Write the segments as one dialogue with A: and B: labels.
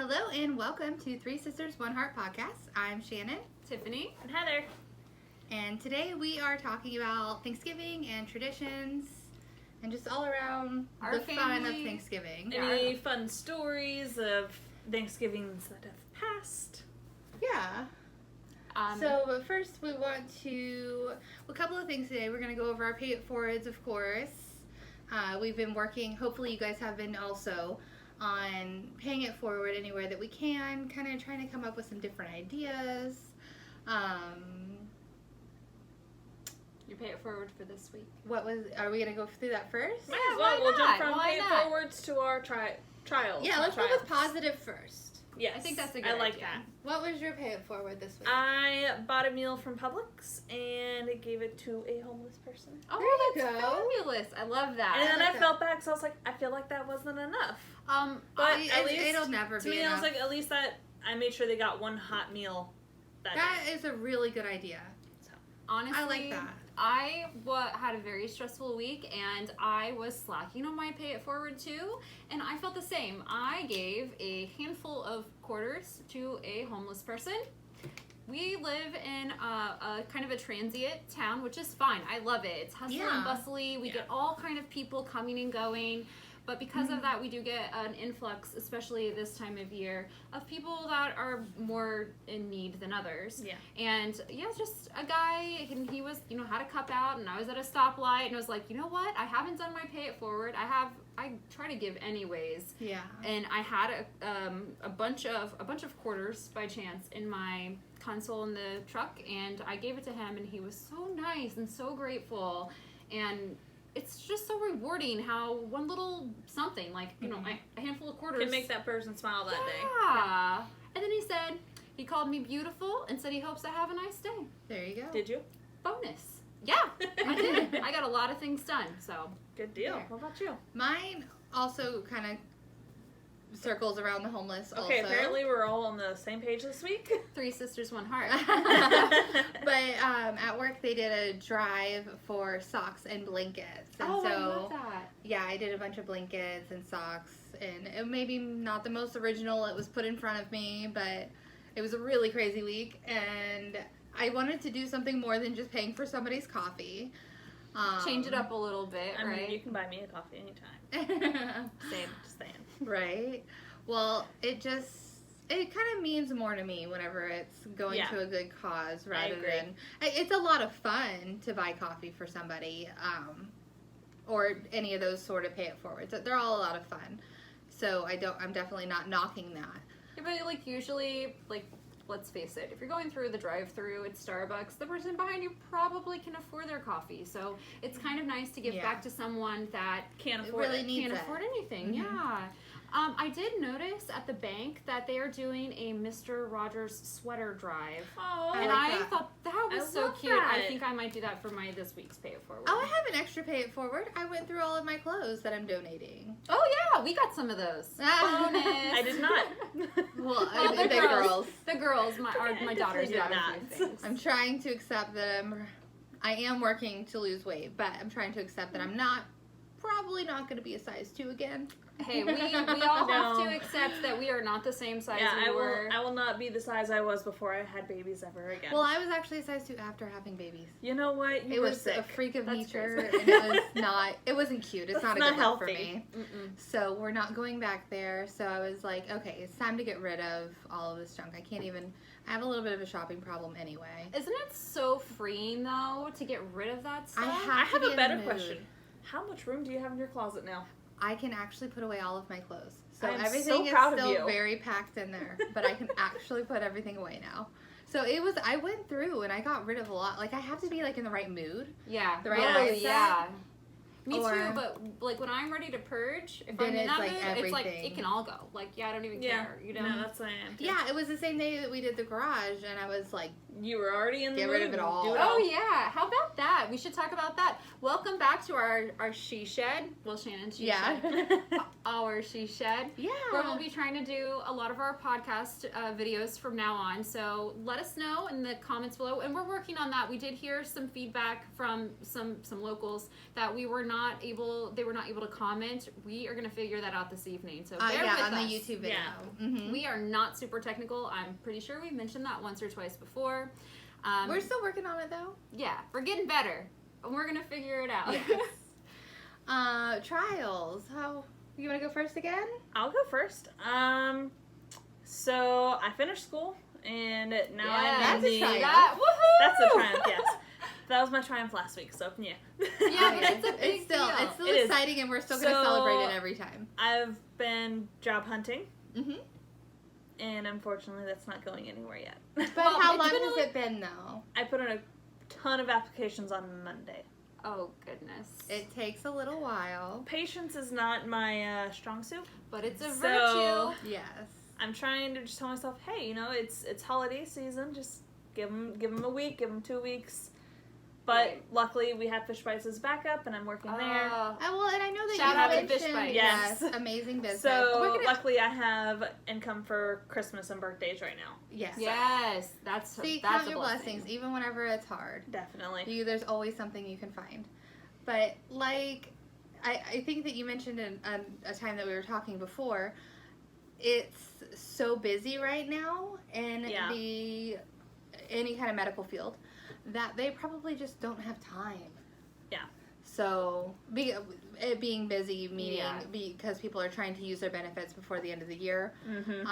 A: Hello and welcome to Three Sisters, One Heart podcast. I'm Shannon.
B: Tiffany.
C: And Heather.
A: And today we are talking about Thanksgiving and traditions and just all around
B: Our
A: the fun of
B: family.
A: Thanksgiving.
C: Any fun stories of Thanksgivings that have passed?
A: Yeah. But first we want to, a couple of things today. We're going to go over our pay it forwards, of course. We've been working, hopefully you guys have been also, on paying it forward anywhere that we can, kind of trying to come up with some different ideas.
B: You pay it forward for this week.
A: Are we going to go through that first?
C: Might as
B: why
C: well. We'll
B: not?
C: jump from
B: Why
C: pay it
B: not?
C: forwards to our trials.
A: Yeah, let's go with positive first.
C: Yes.
B: I think that's a good
C: I like
B: idea.
C: that.
A: What was your pay it forward this week?
C: I bought a meal from Publix and gave it to a homeless person.
B: Oh,
A: There you
B: that's
A: go.
B: fabulous. I love that.
C: And then
A: like
C: I
A: that.
C: felt bad because I was like, I feel like that wasn't enough. But at least
A: it'll never
C: to
A: be
C: me,
A: enough.
C: I was like, at least that I made sure they got one hot meal that
A: That
C: day.
A: is a really good idea.
B: honestly,
A: I like that.
B: I had a very stressful week, and I was slacking on my pay it forward too, and I felt the same. I gave a handful of quarters to a homeless person. We live in a kind of a transient town, which is fine. I love it. It's hustle and bustly. We get all kind of people coming and going. But because of that, we do get an influx, especially this time of year, of people that are more in need than others.
C: Yeah.
B: And yeah, just a guy, and he was, had a cup out, and I was at a stoplight, and I was like, you know what? I haven't done my pay it forward. I try to give anyways.
A: Yeah.
B: And I had a bunch of quarters by chance in my console in the truck, and I gave it to him, and he was so nice and so grateful. And it's just so rewarding how one little something, like, a handful of quarters
C: Can make that person smile that day.
B: Yeah. And then he called me beautiful and said he hopes I have a nice day.
A: There you go.
C: Did you?
B: Bonus. Yeah, I did. I got a lot of things done, so.
C: Good deal.
A: There.
C: What about you?
A: Mine also kind of circles around the homeless
C: Okay,
A: also.
C: apparently we're all on the same page this week.
B: Three sisters, one heart.
A: But at work they did a drive for socks and blankets. And
B: Oh,
A: so,
B: I love that.
A: yeah, I did a bunch of blankets and socks, and it maybe not the most original. It was put in front of me, but it was a really crazy week, and I wanted to do something more than just paying for somebody's coffee.
B: Change it up a little bit,
C: I mean,
B: right?
C: you can buy me a coffee anytime. Same, just saying.
A: Right. Well, it kind of means more to me whenever it's going to a good cause rather than it's a lot of fun to buy coffee for somebody, or any of those sort of pay it forwards. They're all a lot of fun. So I'm definitely not knocking that.
B: Yeah, but usually, let's face it, if you're going through the drive-through at Starbucks, the person behind you probably can afford their coffee. So it's kind of nice to give back to someone that
C: Can't afford
A: really
C: it.
A: needs
B: can't
A: it.
B: afford anything.
A: Mhm.
B: Yeah. I did notice at the bank that they are doing a Mr. Rogers sweater drive.
C: Oh,
A: I
B: And
A: like
B: I
A: that.
B: thought that was
C: I
B: so
C: love
B: cute. I
C: that.
B: think I might do that for my this week's pay it forward.
A: Oh, I have an extra pay it forward. I went through all of my clothes that I'm donating.
B: Oh, yeah, we got some of those. Bonus.
C: I did not.
A: Well,
B: Well,
A: the girls.
B: The girls, my
C: I
B: daughters
C: definitely
B: got
C: did
B: a
C: not.
B: few things.
A: I'm trying to accept that I am working to lose weight, but I'm trying to accept that I'm probably not going to be a size 2 again.
B: Hey, we all have
C: No.
B: to accept that we are not the same size
C: Yeah,
B: we
C: I
B: were.
C: will not be the size I was before I had babies ever again.
A: Well, I was actually a size 2 after having babies.
C: You know what? You
A: It
C: were
A: was
C: sick.
A: a freak of
B: That's
A: nature,
B: crazy.
A: and it wasn't cute. It's
C: That's
A: not a
C: not
A: good look for
C: healthy.
A: me.
B: Mm-mm.
A: So we're not going back there. So I was like, okay, it's time to get rid of all of this junk. I have a little bit of a shopping problem anyway.
B: Isn't it so freeing, though, to get rid of that stuff?
C: I
A: to
C: have
A: be in
C: a
A: the
C: better
A: mood.
C: question. How much room do you have in your closet now?
A: I can actually put away all of my clothes. So
C: I am
A: everything
C: so
A: is
C: proud of
A: still
C: you.
A: very packed in there, but I can actually put everything away now. So I went through and I got rid of a lot. Like, I have to be in the right mood.
B: Yeah.
A: The right
B: oh,
A: mindset?
B: yeah. Me
A: Or-
B: too, but when I'm ready to purge, if
A: Then
B: I'm in
A: it's,
B: that
A: like,
B: mood, it's like
A: everything.
B: it can all go. I don't even care.
C: No, that's what I am.
A: Yeah, it was the same day that we did the garage, and I was like,
C: You were already in the
A: Get
C: mood.
A: rid of it all.
C: Do it
B: Oh yeah, how about that? We should talk about that. Welcome back to our she shed. Well, Shannon, she
A: yeah.
B: shed. Our she shed.
A: Yeah.
B: Where we'll be trying to do a lot of our podcast videos from now on. So let us know in the comments below. And we're working on that. We did hear some feedback from some locals that we were not they were not able to comment. We are going to figure that out this evening. So bear with
A: on
B: us.
A: the YouTube video.
C: Yeah.
A: Mm-hmm.
B: We are not super technical. I'm pretty sure we've mentioned that once or twice before.
A: We're still working on it though.
B: Yeah, we're getting better. And we're going to figure it out.
A: Yes. Trials. How you want to go first again?
C: I'll go first. So I finished school, and now I'm in
A: that's a
C: the.
A: triumph.
B: Woohoo!
C: That's a triumph. Yes, that was my triumph last week. So yeah.
B: Yeah, but it's a big
A: it's still
B: deal.
C: It is.
A: exciting, and we're still going to
C: So-
A: celebrate it every time.
C: I've been job hunting,
A: Mm-hmm.
C: and unfortunately, that's not going anywhere yet.
A: But
B: Well,
A: how
B: it's
A: long
B: been
A: has
B: a-
A: it been though?
C: I put in a ton of applications on Monday.
B: Oh, goodness.
A: It takes a little while.
C: Patience is not my strong suit.
B: But it's a
C: So-
B: virtue.
A: Yes.
C: I'm trying to just tell myself, hey, it's holiday season. Just give them a week, give them 2 weeks. But
B: Right.
C: luckily, we have Fish Bites as backup, and I'm working there.
A: Well, and I know that
B: Shout
A: you
B: out to
A: mentioned
B: Fish Bites.
C: Yes.
A: amazing business.
C: So
A: We're gonna-
C: luckily, I have income for Christmas and birthdays right now.
A: yes.
B: Yes, that's
A: See,
B: that's
A: count
B: a
A: your
B: blessing.
A: blessings, even whenever it's hard.
C: Definitely.
A: There's always something you can find. But like, I think that you mentioned in a time that we were talking before, it's so busy right now in
C: Yeah.
A: any kind of medical field that they probably just don't have time.
C: Yeah.
A: So it being busy, meaning
B: Yeah.
A: because people are trying to use their benefits before the end of the year.
C: Mm-hmm.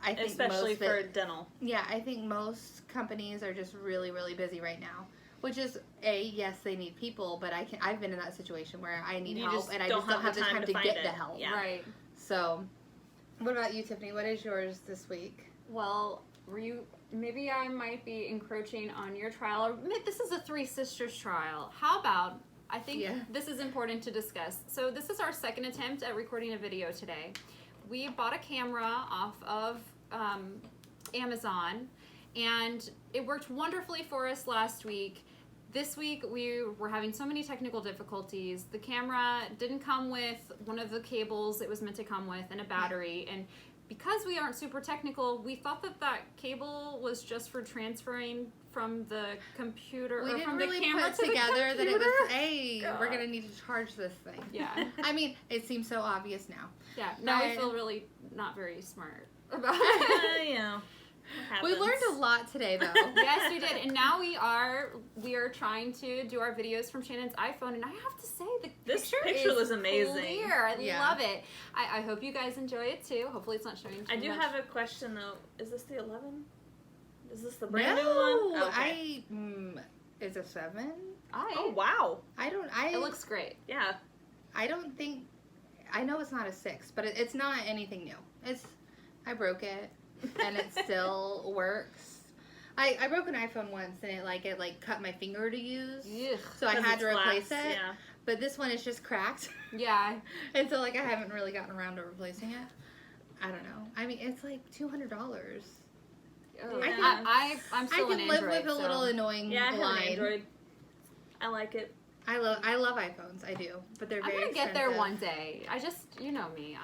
A: I think
C: Especially
A: most
C: for dental.
A: yeah, I think most companies are just really, really busy right now. Which is yes, they need people, but I've been in that situation where I need
C: You
A: help
C: just
A: and I
C: don't
A: just don't have the time to
C: find
A: get
C: it.
A: the help.
C: Yeah.
B: Right.
A: So, what about you, Tiffany? What is yours this week?
B: Well, maybe I might be encroaching on your trial. Or this is a Three Sisters trial. How about, I think
A: Yeah.
B: this is important to discuss. So this is our second attempt at recording a video today. We bought a camera off of Amazon, and it worked wonderfully for us last week. This week we were having so many technical difficulties. The camera didn't come with one of the cables it was meant to come with and a battery, and because we aren't super technical, we thought that cable was just for transferring from the computer
A: We
B: or
A: didn't
B: from
A: really
B: the camera
A: put
B: to
A: together
B: the
A: that it was,
B: computer.
A: hey,
C: God.
A: we're going to need to charge this thing.
B: Yeah.
A: I mean, it seems so obvious now.
B: Yeah, now we
A: But-
B: feel really not very smart about it.
C: You know. What
A: We
C: happens.
A: learned a lot today, though.
B: Yes, we did, and now we are trying to do our videos from Shannon's iPhone, and I have to say the
C: This
B: picture
C: picture
B: is
C: was amazing.
B: Clear. I
A: Yeah.
B: love it. I hope you guys enjoy it too. Hopefully, it's not showing too
C: I do
B: much.
C: have a question though. Is this the 11? Is this the brand new
A: No,
C: one? Okay.
A: is a 7?
C: Oh wow.
A: I
B: It looks great.
C: Yeah.
A: I don't think. I know it's not a 6, but it's not anything new. I broke it, and it still works. I broke an iPhone once, and it cut my finger to use,
B: Ugh.
A: so I
C: 'Cause
A: had
C: it's
A: to replace
C: glass,
A: it.
C: Yeah.
A: But this one is just cracked,
B: Yeah.
A: and so I haven't really gotten around to replacing it. I don't know. I mean, it's like $200.
B: Ugh.
C: Yeah.
B: I'm
A: I
B: still
A: can
B: an
A: live
B: Android,
A: with a little
B: so.
A: annoying
C: Yeah, I have an
A: line.
C: Android. I like it.
A: I love iPhones. I do, but they're
B: I'm
A: very
B: gonna get there
A: expensive.
B: one day. I just, you know me.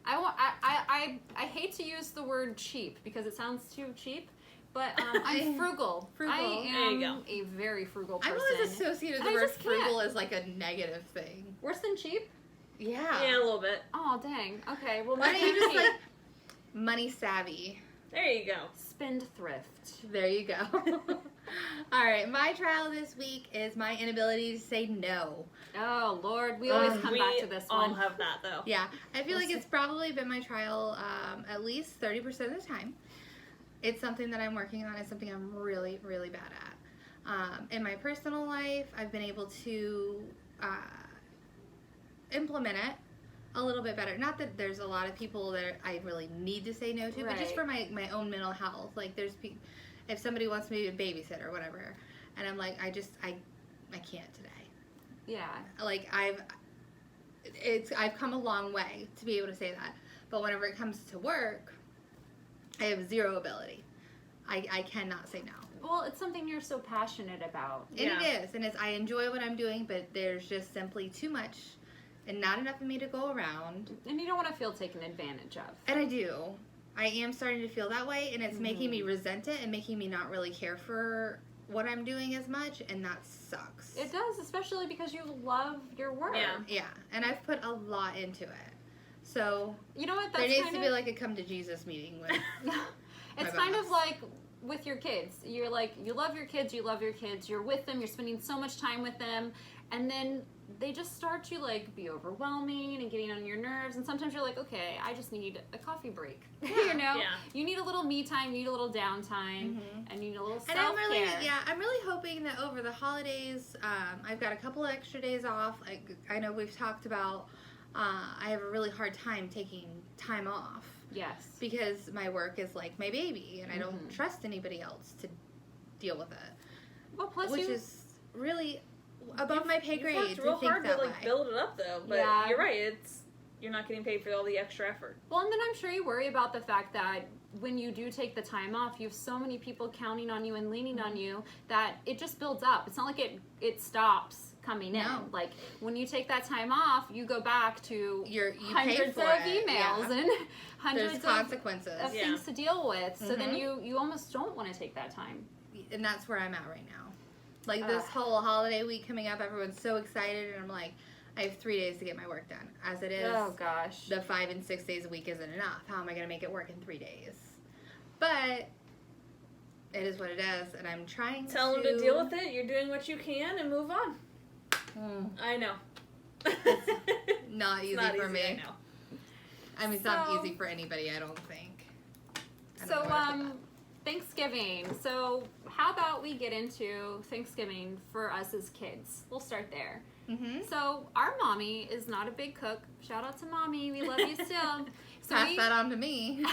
B: I hate to use the word cheap because it sounds too cheap, but I'm frugal.
A: Frugal.
B: I
C: There
B: am
C: you go.
B: a very frugal
A: I've
B: person.
A: always associated the
B: I
A: word
B: just can't.
A: frugal as like a negative thing.
B: Worse than cheap?
A: Yeah.
C: Yeah, a little bit.
B: Oh dang. Okay. Well,
A: Why don't you just
B: cheap.
A: like money savvy?
C: There you go.
B: spendthrift?
A: There you go. All right, my trial this week is my inability to say no.
B: Oh Lord, we always come back
C: We
B: to this
C: all
B: one.
C: have that though.
A: Yeah, I feel like it's probably been my trial at least 30% of the time. It's something that I'm working on. It's something I'm really, really bad at. In my personal life, I've been able to implement it a little bit better. Not that there's a lot of people that I really need to say no to, but just
B: Right.
A: for my own mental health. Like if somebody wants me to babysit or whatever, and I'm like, I can't today.
B: Yeah.
A: Like I've come a long way to be able to say that, but whenever it comes to work, I have zero ability. I cannot say no.
B: Well, it's something you're so passionate about.
A: And
C: Yeah.
A: it is, and I enjoy what I'm doing, but there's just simply too much and not enough of me to go around.
B: And you don't want to feel taken advantage of.
A: And I do. I am starting to feel that way, and it's making me resent it and making me not really care for what I'm doing as much, and that sucks.
B: It does, especially because you love your work.
A: Yeah, and I've put a lot into it. So,
B: you know what?
A: There needs to be like a come to Jesus meeting with
B: it's kind of like with your kids. You're like, you love your kids, you're with them, you're spending so much time with them, and then they just start to like be overwhelming and getting on your nerves, and sometimes you're like, okay, I just need a coffee break. You know?
C: Yeah.
B: You need a little me time, you need a little downtime, and you need a little self-care.
A: And I'm really hoping that over the holidays, I've got a couple of extra days off. I know we've talked about I have a really hard time taking time off.
B: Yes.
A: Because my work is like my baby, and I don't trust anybody else to deal with it.
B: Well, plus
A: which is really above my pay grade.
C: You've worked real hard to like build it up, though. But you're right. You're not getting paid for all the extra effort.
B: Well, and then I'm sure you worry about the fact that when you do take the time off, you have so many people counting on you and leaning on you that it just builds up. It's not like it stops coming in. Like when you take that time off, you go back to
A: you
B: hundreds of emails and hundreds
A: There's consequences
B: of things to deal with. So then you almost don't want to take that time.
A: And that's where I'm at right now. Like this whole holiday week coming up, everyone's so excited, and I'm like, I have 3 days to get my work done. As it is,
B: oh gosh,
A: the 5 and 6 days a week isn't enough. How am I going to make it work in 3 days? But it is what it is, and I'm trying to...
C: Tell them to deal with it. You're doing what you can and move on. I know.
A: Not easy for me.
C: I know.
A: I mean, it's not easy for anybody, I don't think.
B: Thanksgiving. So how about we get into Thanksgiving for us as kids? We'll start there. So our mommy is not a big cook. Shout out to mommy. We love you still. So
A: Pass that on to me.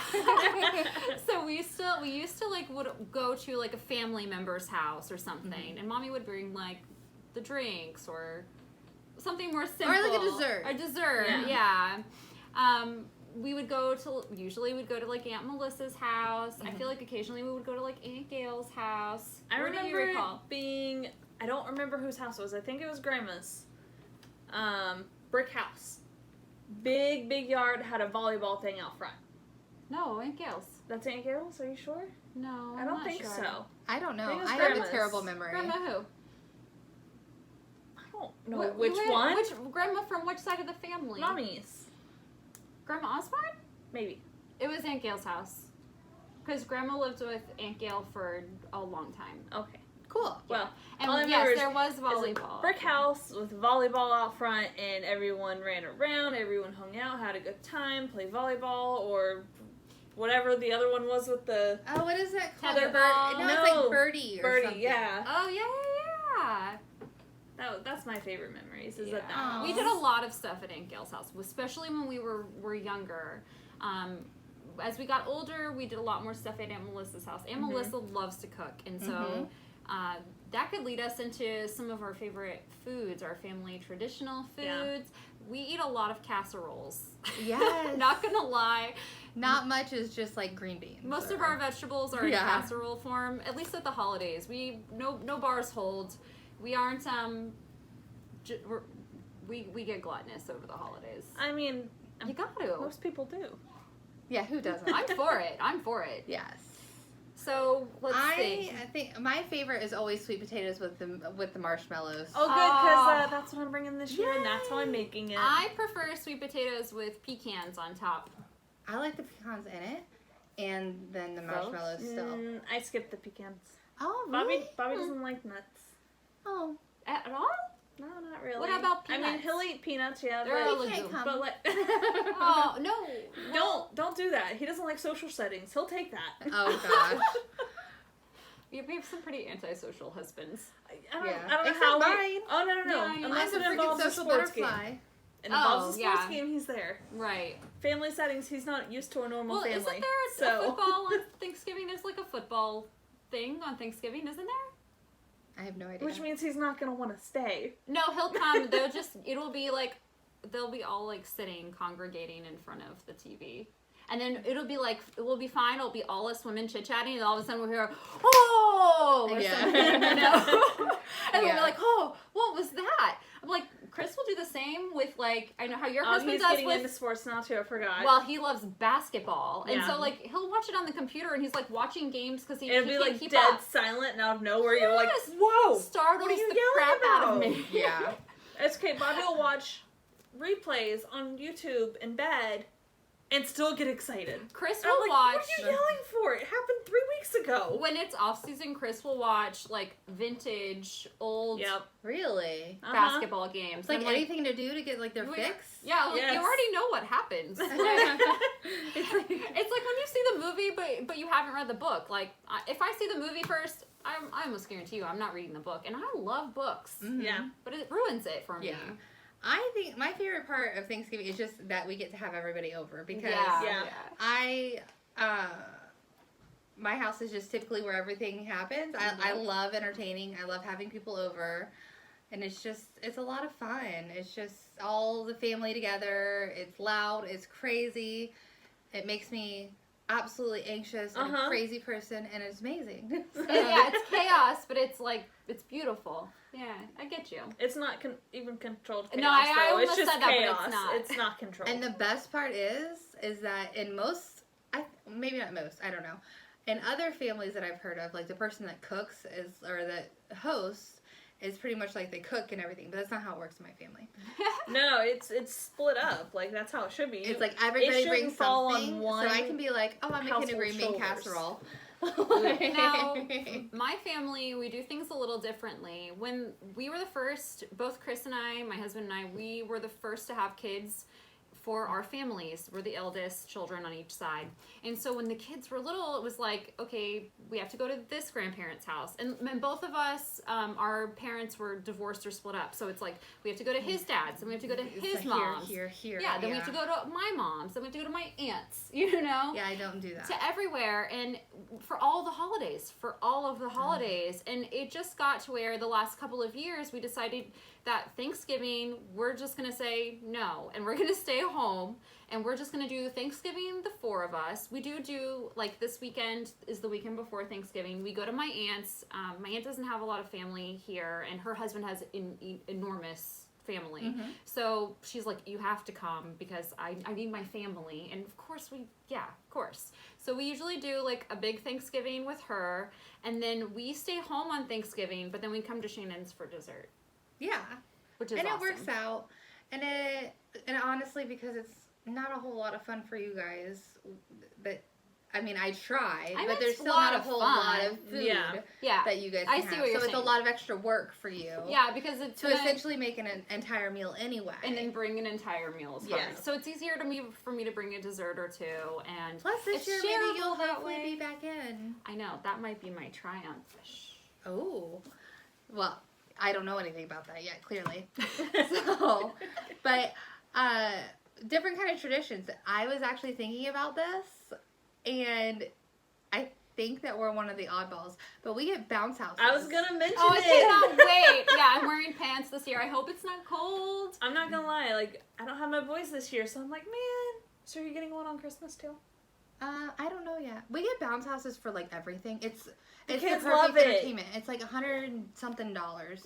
B: So we used to like would go to like a family member's house or something, and mommy would bring like the drinks or something more simple,
A: or like a dessert.
B: A dessert, yeah. We would usually we'd go to like Aunt Melissa's house. I feel like occasionally we would go to like Aunt Gail's house.
C: I remember it being, I don't remember whose house it was. I think it was Grandma's. Brick house. Big yard, had a volleyball thing out front.
B: No, Aunt Gail's.
C: That's Aunt Gail's? Are you sure?
B: No,
C: I don't think so.
A: I don't know.
C: I
A: have a terrible memory.
B: Grandma who?
C: I don't know which one.
B: Which grandma from which side of the family?
C: Mommy's.
B: Grandma Osborne?
C: Maybe.
B: It was Aunt Gail's house. Because Grandma lived with Aunt Gail for a long time.
C: Okay.
A: Cool.
C: Well,
B: and yes, there was volleyball.
C: Brick house with volleyball out front, and everyone ran around, everyone hung out, had a good time, played volleyball, or whatever the other one was with the...
A: Oh, what is that called?
B: Tetherball?
A: No, it's like Birdie or something.
C: Yeah.
B: Oh, yeah.
C: That's my favorite memories, is
B: that we did a lot of stuff at Aunt Gail's house, especially when we were younger. As we got older, we did a lot more stuff at Aunt Melissa's house. Aunt Melissa loves to cook, and so that could lead us into some of our favorite foods, our family traditional foods. Yeah. We eat a lot of casseroles.
A: Yes.
B: Not gonna lie.
A: Not much is just like green beans.
B: Most of our vegetables are in casserole form, at least at the holidays. No bars hold. We aren't we get gluttonous over the holidays.
C: I mean,
B: you got to.
C: Most people do.
A: Yeah, who doesn't?
B: I'm for it.
A: Yes.
B: So let's see.
A: I think my favorite is always sweet potatoes with the marshmallows.
C: Oh, good, because that's what I'm bringing this year, and that's how I'm making it.
B: I prefer sweet potatoes with pecans on top.
A: I like the pecans in it, and then the marshmallows still.
C: I skip the pecans.
A: Oh, really?
C: Bobby doesn't like nuts.
A: Oh,
B: at all?
C: No, not really.
B: What about peanuts?
C: I mean, he'll eat peanuts, yeah.
B: But
C: like,
B: oh no!
C: Don't do that. He doesn't like social settings. He'll take that.
A: Oh gosh.
B: We have some pretty antisocial husbands.
C: I don't know how.
A: Mine.
C: Oh no!
A: Yeah,
C: unless it involves a sports game. It involves a sports game. He's there.
B: Right.
C: Family settings. He's not used to a normal family.
B: Isn't there a football on Thanksgiving? There's like a football thing on Thanksgiving, isn't there?
A: I have no idea.
C: Which means he's not going to want to stay.
B: No, he'll come. It'll be like, they'll be all like sitting, congregating in front of the TV. And then it will be fine. It'll be all us women chit-chatting, and all of a sudden we'll hear, oh! Or something, you know? And we'll be like, oh, what was that? I'm like, Chris will do the same with, like, I know how your
C: Oh,
B: husband
C: he's
B: does
C: getting
B: with...
C: into sports now, too. I forgot.
B: Well, he loves basketball. And
C: Yeah.
B: so, like, he'll watch it on the computer, and he's, like, watching games because he
C: It'll
B: can't
C: be, like,
B: keep
C: dead
B: up.
C: silent and out of nowhere. You're like,
B: Yes.
C: whoa!
B: Startles
C: What are you
B: the
C: yelling
B: crap out of
C: about?
B: me.
A: Yeah.
C: It's okay. Bobby will watch replays on YouTube in bed and still get excited.
B: Chris
C: And I'm
B: will
C: like,
B: watch...
C: what are you yelling for? It happened 3 weeks ago.
B: When it's off-season, Chris will watch, like, vintage, old
C: Yep.
A: Really?
C: Uh-huh.
B: basketball games.
A: It's like
B: And,
A: anything to do to get like their fix?
B: Yeah, like,
C: Yes.
B: you already know what happens.
A: It's like,
B: It's like when you see the movie, but you haven't read the book. Like, if I see the movie first, I almost guarantee you I'm not reading the book. And I love books,
A: mhm.
C: Yeah.
B: but it ruins it for me.
A: Yeah. I think my favorite part of Thanksgiving is just that we get to have everybody over because
C: Yeah.
A: my house is just typically where everything happens. I love entertaining. I love having people over. And it's a lot of fun. It's just all the family together. It's loud. It's crazy. It makes me absolutely anxious and a crazy person, and it's amazing.
B: Yeah, it's chaos, but it's like, it's beautiful. Yeah, I get you.
C: It's not even controlled chaos,
B: No, I
C: though.
B: almost
C: It's just
B: said that, but
C: chaos.
B: it's not.
C: It's not controlled.
A: And the best part is that in most, maybe not most, I don't know. In other families that I've heard of, like the person that cooks or the host is pretty much like they cook and everything, but that's not how it works in my family.
C: No, it's split up. Like, that's how it should be.
A: It's like everybody
C: shouldn't
A: brings
C: fall on
A: something,
C: one
A: so I can be like, oh, I'm making a
C: household
A: green bean
C: shoulders.
A: casserole.
B: Now, my family, we do things a little differently. When we were the first, both Chris and I, my husband and I, we were the first to have kids for our families. We're the eldest children on each side. And so when the kids were little, it was like, okay, we have to go to this grandparent's house. And both of us, our parents were divorced or split up. So it's like, we have to go to his dad's, and we have to go to his
A: like
B: mom's.
A: Here.
B: Yeah, then we have to go to my mom's, then we have to go to my aunt's, you know?
A: Yeah, I don't do that.
B: To everywhere, and for all the holidays, and it just got to where the last couple of years we decided that Thanksgiving we're just gonna say no, and we're gonna stay home, and we're just gonna do Thanksgiving, the four of us. We do like this weekend is the weekend before Thanksgiving. We go to my aunt's. My aunt doesn't have a lot of family here, and her husband has enormous family.
A: Mm-hmm.
B: So she's like, you have to come because I need my family. And of course of course. So we usually do like a big Thanksgiving with her, and then we stay home on Thanksgiving, but then we come to Shannon's for dessert.
A: Yeah.
B: Which is
A: And
B: awesome.
A: it works out. And honestly, because it's not a whole lot of fun for you guys, but I mean, I try,
B: I mean,
A: but there's
B: it's a
A: still
B: lot
A: not a
B: of
A: whole
B: fun.
A: lot of food
B: Yeah.
A: that you guys
B: I
A: can
B: see
A: have.
B: what you're
A: so it's
B: saying.
A: a lot of extra work for you.
B: Yeah, because it's
A: To essentially make an entire meal anyway.
B: and then bring an entire meal as
A: Yeah.
B: hard. So it's easier for me to bring a dessert or two, and
A: Plus this
B: it's
A: year maybe
B: shareable
A: you'll
B: that
A: hopefully
B: way.
A: be back in.
B: I know that might be my triumph.
A: Oh. Well, I don't know anything about that yet, clearly. So, but different kind of traditions. I was actually thinking about this, and I think that we're one of the oddballs, but we get bounce houses.
C: I was gonna mention
B: Oh, I
C: it.
B: cannot wait. Yeah, I'm wearing pants this year. I hope it's not cold.
C: I'm not gonna lie. Like, I don't have my boys this year, so I'm like, man. So are you getting one on Christmas too?
A: I don't know yet. We get bounce houses for like everything. It's
C: kids
A: the perfect
C: love it.
A: entertainment. It's like $100-something.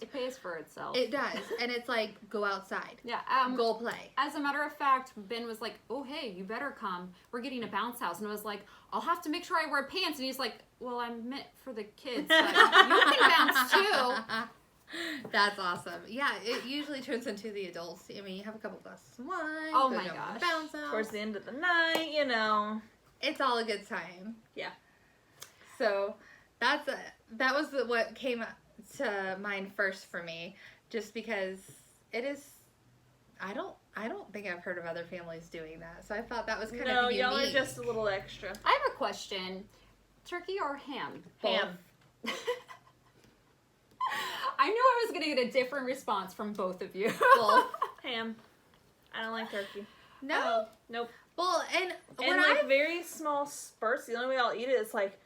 B: It pays for itself.
A: It does, and it's like go outside,
B: Yeah.
A: go play.
B: As a matter of fact, Ben was like, oh, hey, you better come. We're getting a bounce house. And I was like, I'll have to make sure I wear pants. And he's like, well, I meant for the kids, but you can bounce too.
A: That's awesome. Yeah, it usually turns into the adults. I mean, you have a couple glasses of wine.
B: Oh
A: go
B: my
A: down to
B: gosh.
A: the bounce house.
C: Towards the end of the night, you know.
A: It's all a good time.
C: Yeah.
A: So that was what came to mind first for me, just because it is. I don't think I've heard of other families doing that, so I thought that was kind
C: No,
A: of unique.
C: y'all are just a little extra.
B: I have a question. Turkey or ham?
C: Ham.
B: I knew I was going to get a different response from both of you.
A: Both.
C: Ham. I don't like turkey.
A: No.
C: Nope.
A: Well, and when
C: And like very small spurts. The only way I'll eat it is like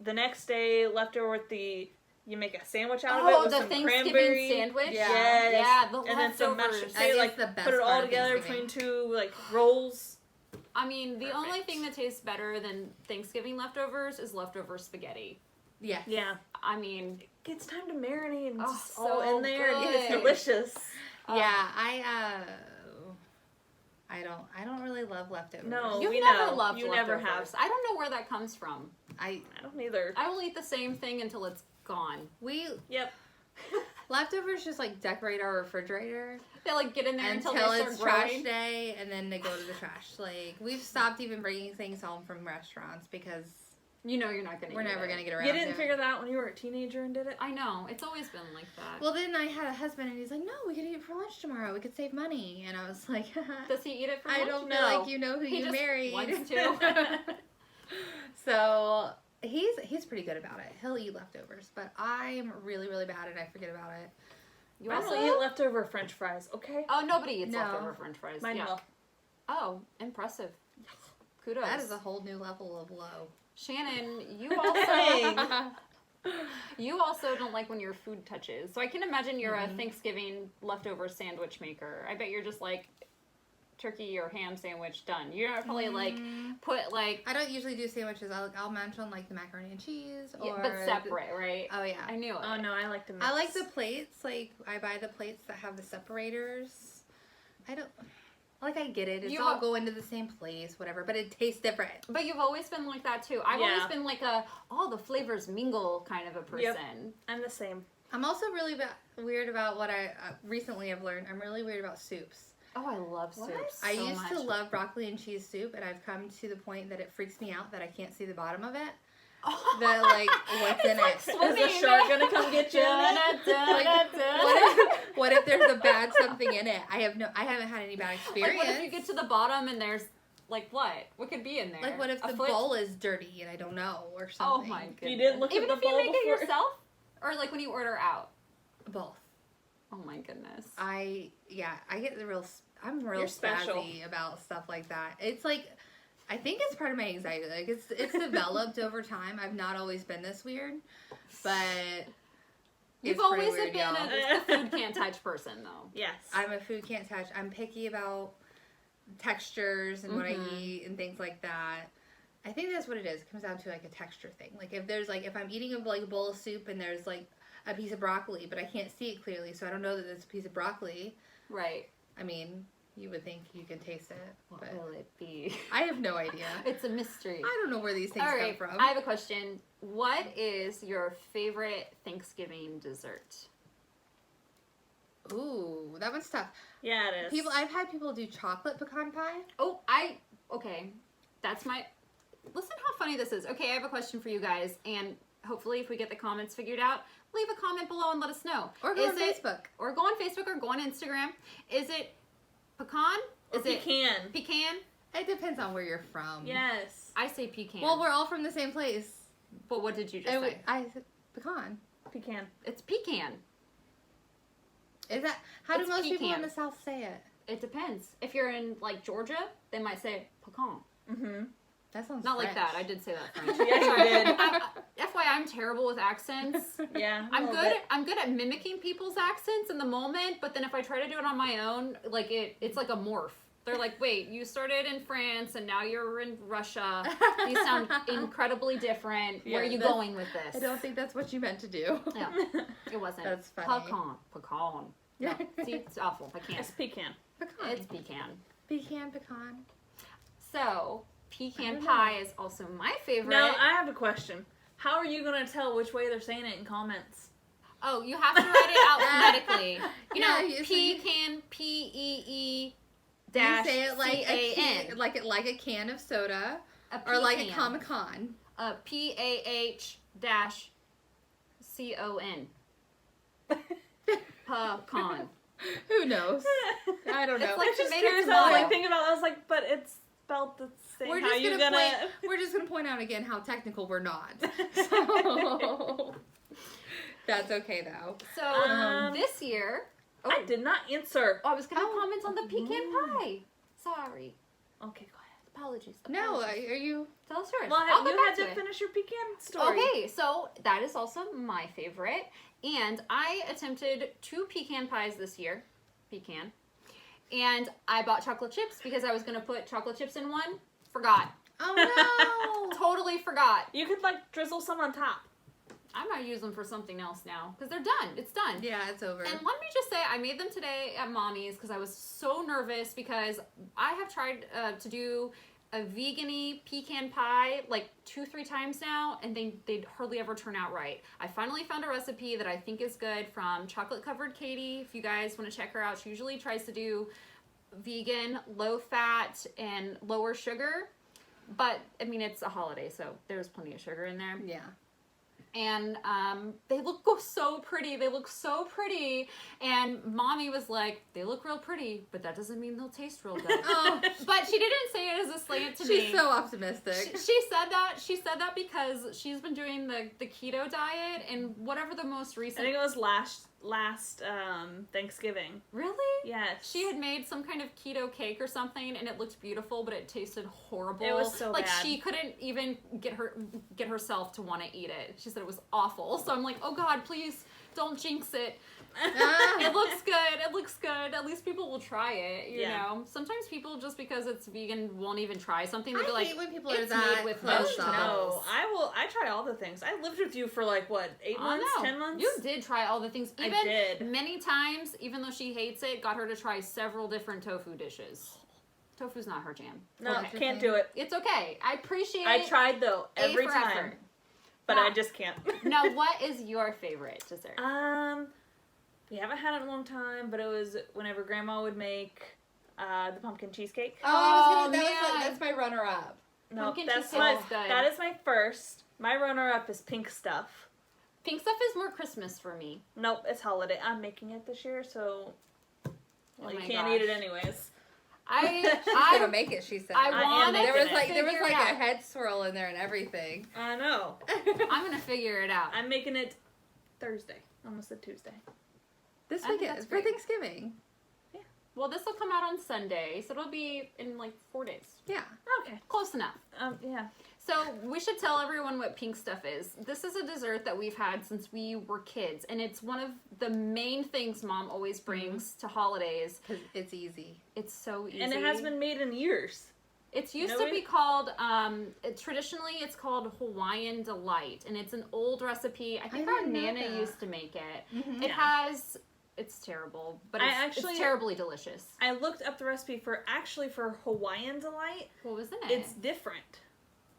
C: the next day leftover with you make a sandwich out of it with
B: the
C: some
B: Thanksgiving
C: cranberry.
B: sandwich?
A: Yeah.
C: Yes.
B: Yeah, the
C: and then some mashed
B: leftovers.
A: That
C: say,
A: is
C: like
A: the best
C: put it
A: part
C: all
A: of
C: together
A: Thanksgiving.
C: between two like rolls.
B: I mean, the only
C: Perfect.
B: thing that tastes better than Thanksgiving leftovers is leftover spaghetti.
A: Yes.
C: Yeah.
B: I mean,
C: It's time to marinate and
B: Oh,
C: it's all
B: so
C: in there and
B: good.
C: it's delicious.
A: Yeah, I don't really love leftovers.
C: No.
B: You've
C: We
B: never
C: know.
B: loved
C: You
B: leftovers.
C: never have.
B: I don't know where that comes from.
C: I don't either.
B: I will eat the same thing until it's gone.
C: Yep.
A: Leftovers just like decorate our refrigerator
B: They like get in there until
A: until
B: they start
A: it's trash
B: growing.
A: day, and then they go to the trash. Like, we've stopped even bringing things home from restaurants because
B: You know you're not gonna.
A: we're
B: eat
A: never
B: it.
A: gonna get around
C: You
A: to
C: didn't
A: it.
C: figure that out when you were a teenager and did it?
B: I know. It's always been like that.
A: Well, then I had a husband, and he's like, "No, we could eat it for lunch tomorrow. We could save money." And I was like,
B: Does he eat it for
A: "I
B: lunch?
A: don't
C: No.
A: feel like you know who
B: He
A: you
B: just
A: married."
B: wants to.
A: So he's pretty good about it. He'll eat leftovers, but I'm really, really bad, and I forget about it.
B: You
C: I
B: also
C: don't eat leftover French fries, okay?
B: Oh, nobody eats
A: No.
B: leftover French fries.
C: Mine
B: yeah.
C: will.
B: Oh, impressive. Kudos.
A: That is a whole new level of low.
B: Shannon, you also don't like when your food touches. So I can imagine you're a Thanksgiving leftover sandwich maker. I bet you're just like turkey or ham sandwich done. You're not probably like put like
A: I don't usually do sandwiches. I'll mention like the macaroni and cheese, or
B: but separate, right?
A: Oh yeah.
B: I knew it.
C: Oh no, I like to mix.
A: I like the plates. Like, I buy the plates that have the separators. I get it. It's
B: You
A: all
B: al-
A: go into the same place, whatever, but it tastes different.
B: But you've always been like that too. I've
C: Yeah.
B: always been like all the flavors mingle kind of a person.
C: I'm the same.
A: I'm also really weird about what I recently have learned. I'm really weird about soups.
B: Oh, I love
C: What?
B: soups.
A: I
B: so
A: used to
B: much.
A: love broccoli and cheese soup, and I've come to the point that it freaks me out that I can't see the bottom of it.
B: Oh.
A: That, like, what's in
B: like
A: it?
B: swimming.
C: Is the shark gonna come get you?
A: What if there's a bad something in it? I haven't had any bad experience.
B: Like, what if you get to the bottom and there's like what? What could be in there?
A: Like, what if
B: A
A: the
B: foot?
A: bowl is dirty and I don't know, or
B: Oh
A: something?
B: my goodness!
C: You didn't look
B: Even
C: at the
B: if you
C: bowl
B: make
C: before?
B: it yourself, or like when you order out.
A: Both.
B: Oh my goodness!
A: I get I'm real
C: You're special.
A: spazzy about stuff like that. It's like, I think it's part of my anxiety. Like, it's developed over time. I've not always been this weird, but
B: You've
A: it's pretty
B: always
A: weird,
B: been
A: y'all.
B: a food can't touch person, though.
C: Yes.
A: I'm a food can't touch. I'm picky about textures and what I
B: Mhm.
A: eat and things like that. I think that's what it is. It comes down to like a texture thing. Like, if I'm eating a bowl of soup and there's like a piece of broccoli, but I can't see it clearly, so I don't know that it's a piece of broccoli.
B: Right.
A: I mean, you would think you can taste it,
B: What
A: but
B: will it be?
A: I have no idea.
B: It's a mystery.
A: I don't know where these things
B: All right,
A: come from.
B: I have a question. What is your favorite Thanksgiving dessert?
A: Ooh, that one's tough.
C: Yeah, it is.
A: I've had people do chocolate pecan pie.
B: Oh, okay. That's my. Listen how funny this is. Okay, I have a question for you guys, and hopefully, if we get the comments figured out, leave a comment below and let us know.
A: Or go
B: Is
A: on
B: it-
A: Facebook.
B: Or go on Facebook or go on Instagram. Is it pecan?
C: Or
B: Is it
C: pecan.
B: pecan?
A: It depends on where you're from.
C: Yes.
B: I say pecan.
A: Well, we're all from the same place.
B: but what did you just
A: I
B: say?
A: said pecan.
C: Pecan.
B: It's pecan.
A: Is that how do
B: It's
A: most people in
B: pecan.
A: the South say it?
B: It depends. If you're in like Georgia, they might say pecan.
C: Mm-hmm.
A: That sounds
B: Not like
A: French.
B: that. I did say that French.
C: Yeah, you
B: Sorry.
C: did.
B: FYI, I'm terrible with accents.
C: Yeah. a
B: I'm
C: little
B: good.
C: bit.
B: I'm good at mimicking people's accents in the moment, but then if I try to do it on my own, like it's like a morph. They're like, wait, you started in France and now you're in Russia. These sound incredibly different. Where are
A: Yeah,
B: you
A: that's-
B: going with this?
A: I don't think that's what you meant to do.
B: Yeah, it wasn't.
A: That's funny.
B: Pecan. No, see, it's awful. I can't.
C: It's pecan.
A: Pecan.
B: It's pecan.
A: Pecan.
B: So,
A: I
B: pecan
A: don't
B: pie is also my favorite.
C: Now, I have a question. How are you going to tell which way they're saying it in comments?
B: Oh, you have to write it out phonetically. You know,
A: Yeah, so you-
B: pecan, P-E-E
A: You
B: dash
A: say it like a
B: C-A-N.
A: can, like a can of soda,
B: A
A: or like a
B: pecan.
A: Comic-Con.
B: P-A-H dash C-O-N. Pecan.
A: Who knows? I don't know.
B: It's like
C: I just
B: tomato,
C: curious. I was
B: tomato.
C: like thinking about. I was like, but it's spelled the same.
A: we're
C: How
A: just
C: you
A: gonna,
C: gonna?
A: we're just gonna point out again how technical we're not. So that's okay though.
B: So,
C: Um,
B: this year... Oh,
C: I did not answer.
B: I was going to
A: Oh.
B: comment on the pecan
C: Ooh.
B: pie. Sorry.
C: Okay, go ahead.
B: Apologies.
A: No,
B: Apologies.
A: are you?
B: Tell us yours.
C: Well,
B: I'll
C: you
B: go
C: had
B: back
C: to
B: to it.
C: finish your pecan story.
B: Okay, so that is also my favorite. And I attempted 2 pecan pies this year. Pecan. And I bought chocolate chips because I was going to put chocolate chips in one. Forgot.
A: Oh no!
B: Totally forgot.
C: You could like drizzle some on top.
B: I might use them for something else now because they're done. It's done.
A: Yeah, it's over.
B: And let me just say, I made them today at Mommy's because I was so nervous because I have tried to do a vegan-y pecan pie like 2-3 times now, and they hardly ever turn out right. I finally found a recipe that I think is good from Chocolate Covered Katie. If you guys want to check her out, she usually tries to do vegan, low fat, and lower sugar. But I mean, it's a holiday, so there's plenty of sugar in there.
A: Yeah.
B: And they look so pretty. They look so pretty. And Mommy was like, they look real pretty, but that doesn't mean they'll taste real good.
A: Oh,
B: But she didn't say it as a slant to me.
A: she's so optimistic.
B: She said that. She said that because she's been doing the keto diet and whatever the most
C: I
B: recent.
C: think it was last Thanksgiving.
B: Really?
C: Yes.
B: She had made some kind of keto cake or something, and it looked beautiful, but it tasted horrible.
C: It was so
B: like
C: bad.
B: she couldn't even get herself to want to eat it. She said it was awful. So I'm like, oh God, please don't jinx it. It looks good. It looks good. At least people will try it. You know. Sometimes people just because it's vegan won't even try something. They'll be like,
A: hate when people
B: it's
A: are that
B: made with
A: closed
B: vegetables.
A: off.
C: No, I try all the things. I lived with you for like what, 8
B: Oh,
C: months,
B: no.
C: 10 months?
B: You did try all the things.
C: I
B: Even
C: did.
B: many times, even though she hates it, got her to try several different tofu dishes. Tofu's not her jam.
C: No,
A: Okay.
C: can't do it.
B: It's okay. I appreciate
C: I tried though
B: A
C: every
B: for
C: time,
B: effort.
C: but
B: Now-
C: I just can't.
B: Now, what is your favorite dessert?
C: We haven't had it in a long time, but it was whenever Grandma would make the pumpkin cheesecake.
A: Oh, I was
B: Oh,
A: gonna,
B: man.
A: that's my runner-up.
C: No,
B: Pumpkin
C: that's
B: cheesecake
C: my
B: is good.
C: that is my first. My runner-up is pink stuff.
B: Pink stuff is more Christmas for me.
C: Nope, it's holiday. I'm making it this year, so well,
B: Oh
C: you
B: my
C: can't eat it
B: gosh.
C: anyways.
A: She's gonna
B: I
A: make it. She said.
B: I
C: am
B: want
C: making
A: there
C: it.
A: was like
B: figure it
A: a
B: out.
A: head swirl in there and everything.
C: I know.
B: I'm gonna figure it out.
C: I'm making it Thursday, almost a Tuesday.
A: This
B: I think
A: weekend
B: that's
A: for
B: great.
A: Thanksgiving.
B: Well, this will come out on Sunday, so it'll be in like 4 days.
A: Yeah.
C: Okay.
B: Close enough.
C: Yeah.
B: So we should tell everyone what pink stuff is. This is a dessert that we've had since we were kids, and it's one of the main things Mom always brings to holidays.
A: Because it's easy.
B: It's so easy.
C: And it has been made in years.
B: It's used
C: No,
B: to be called, traditionally it's called Hawaiian Delight, and it's an old recipe. I think our
A: didn't know
B: Nana
A: that.
B: used to make it.
A: Mhm.
B: It
C: Yeah.
B: has, it's terrible, but it's terribly delicious.
C: I looked up the recipe for Hawaiian Delight.
B: What was in it?
C: It's different.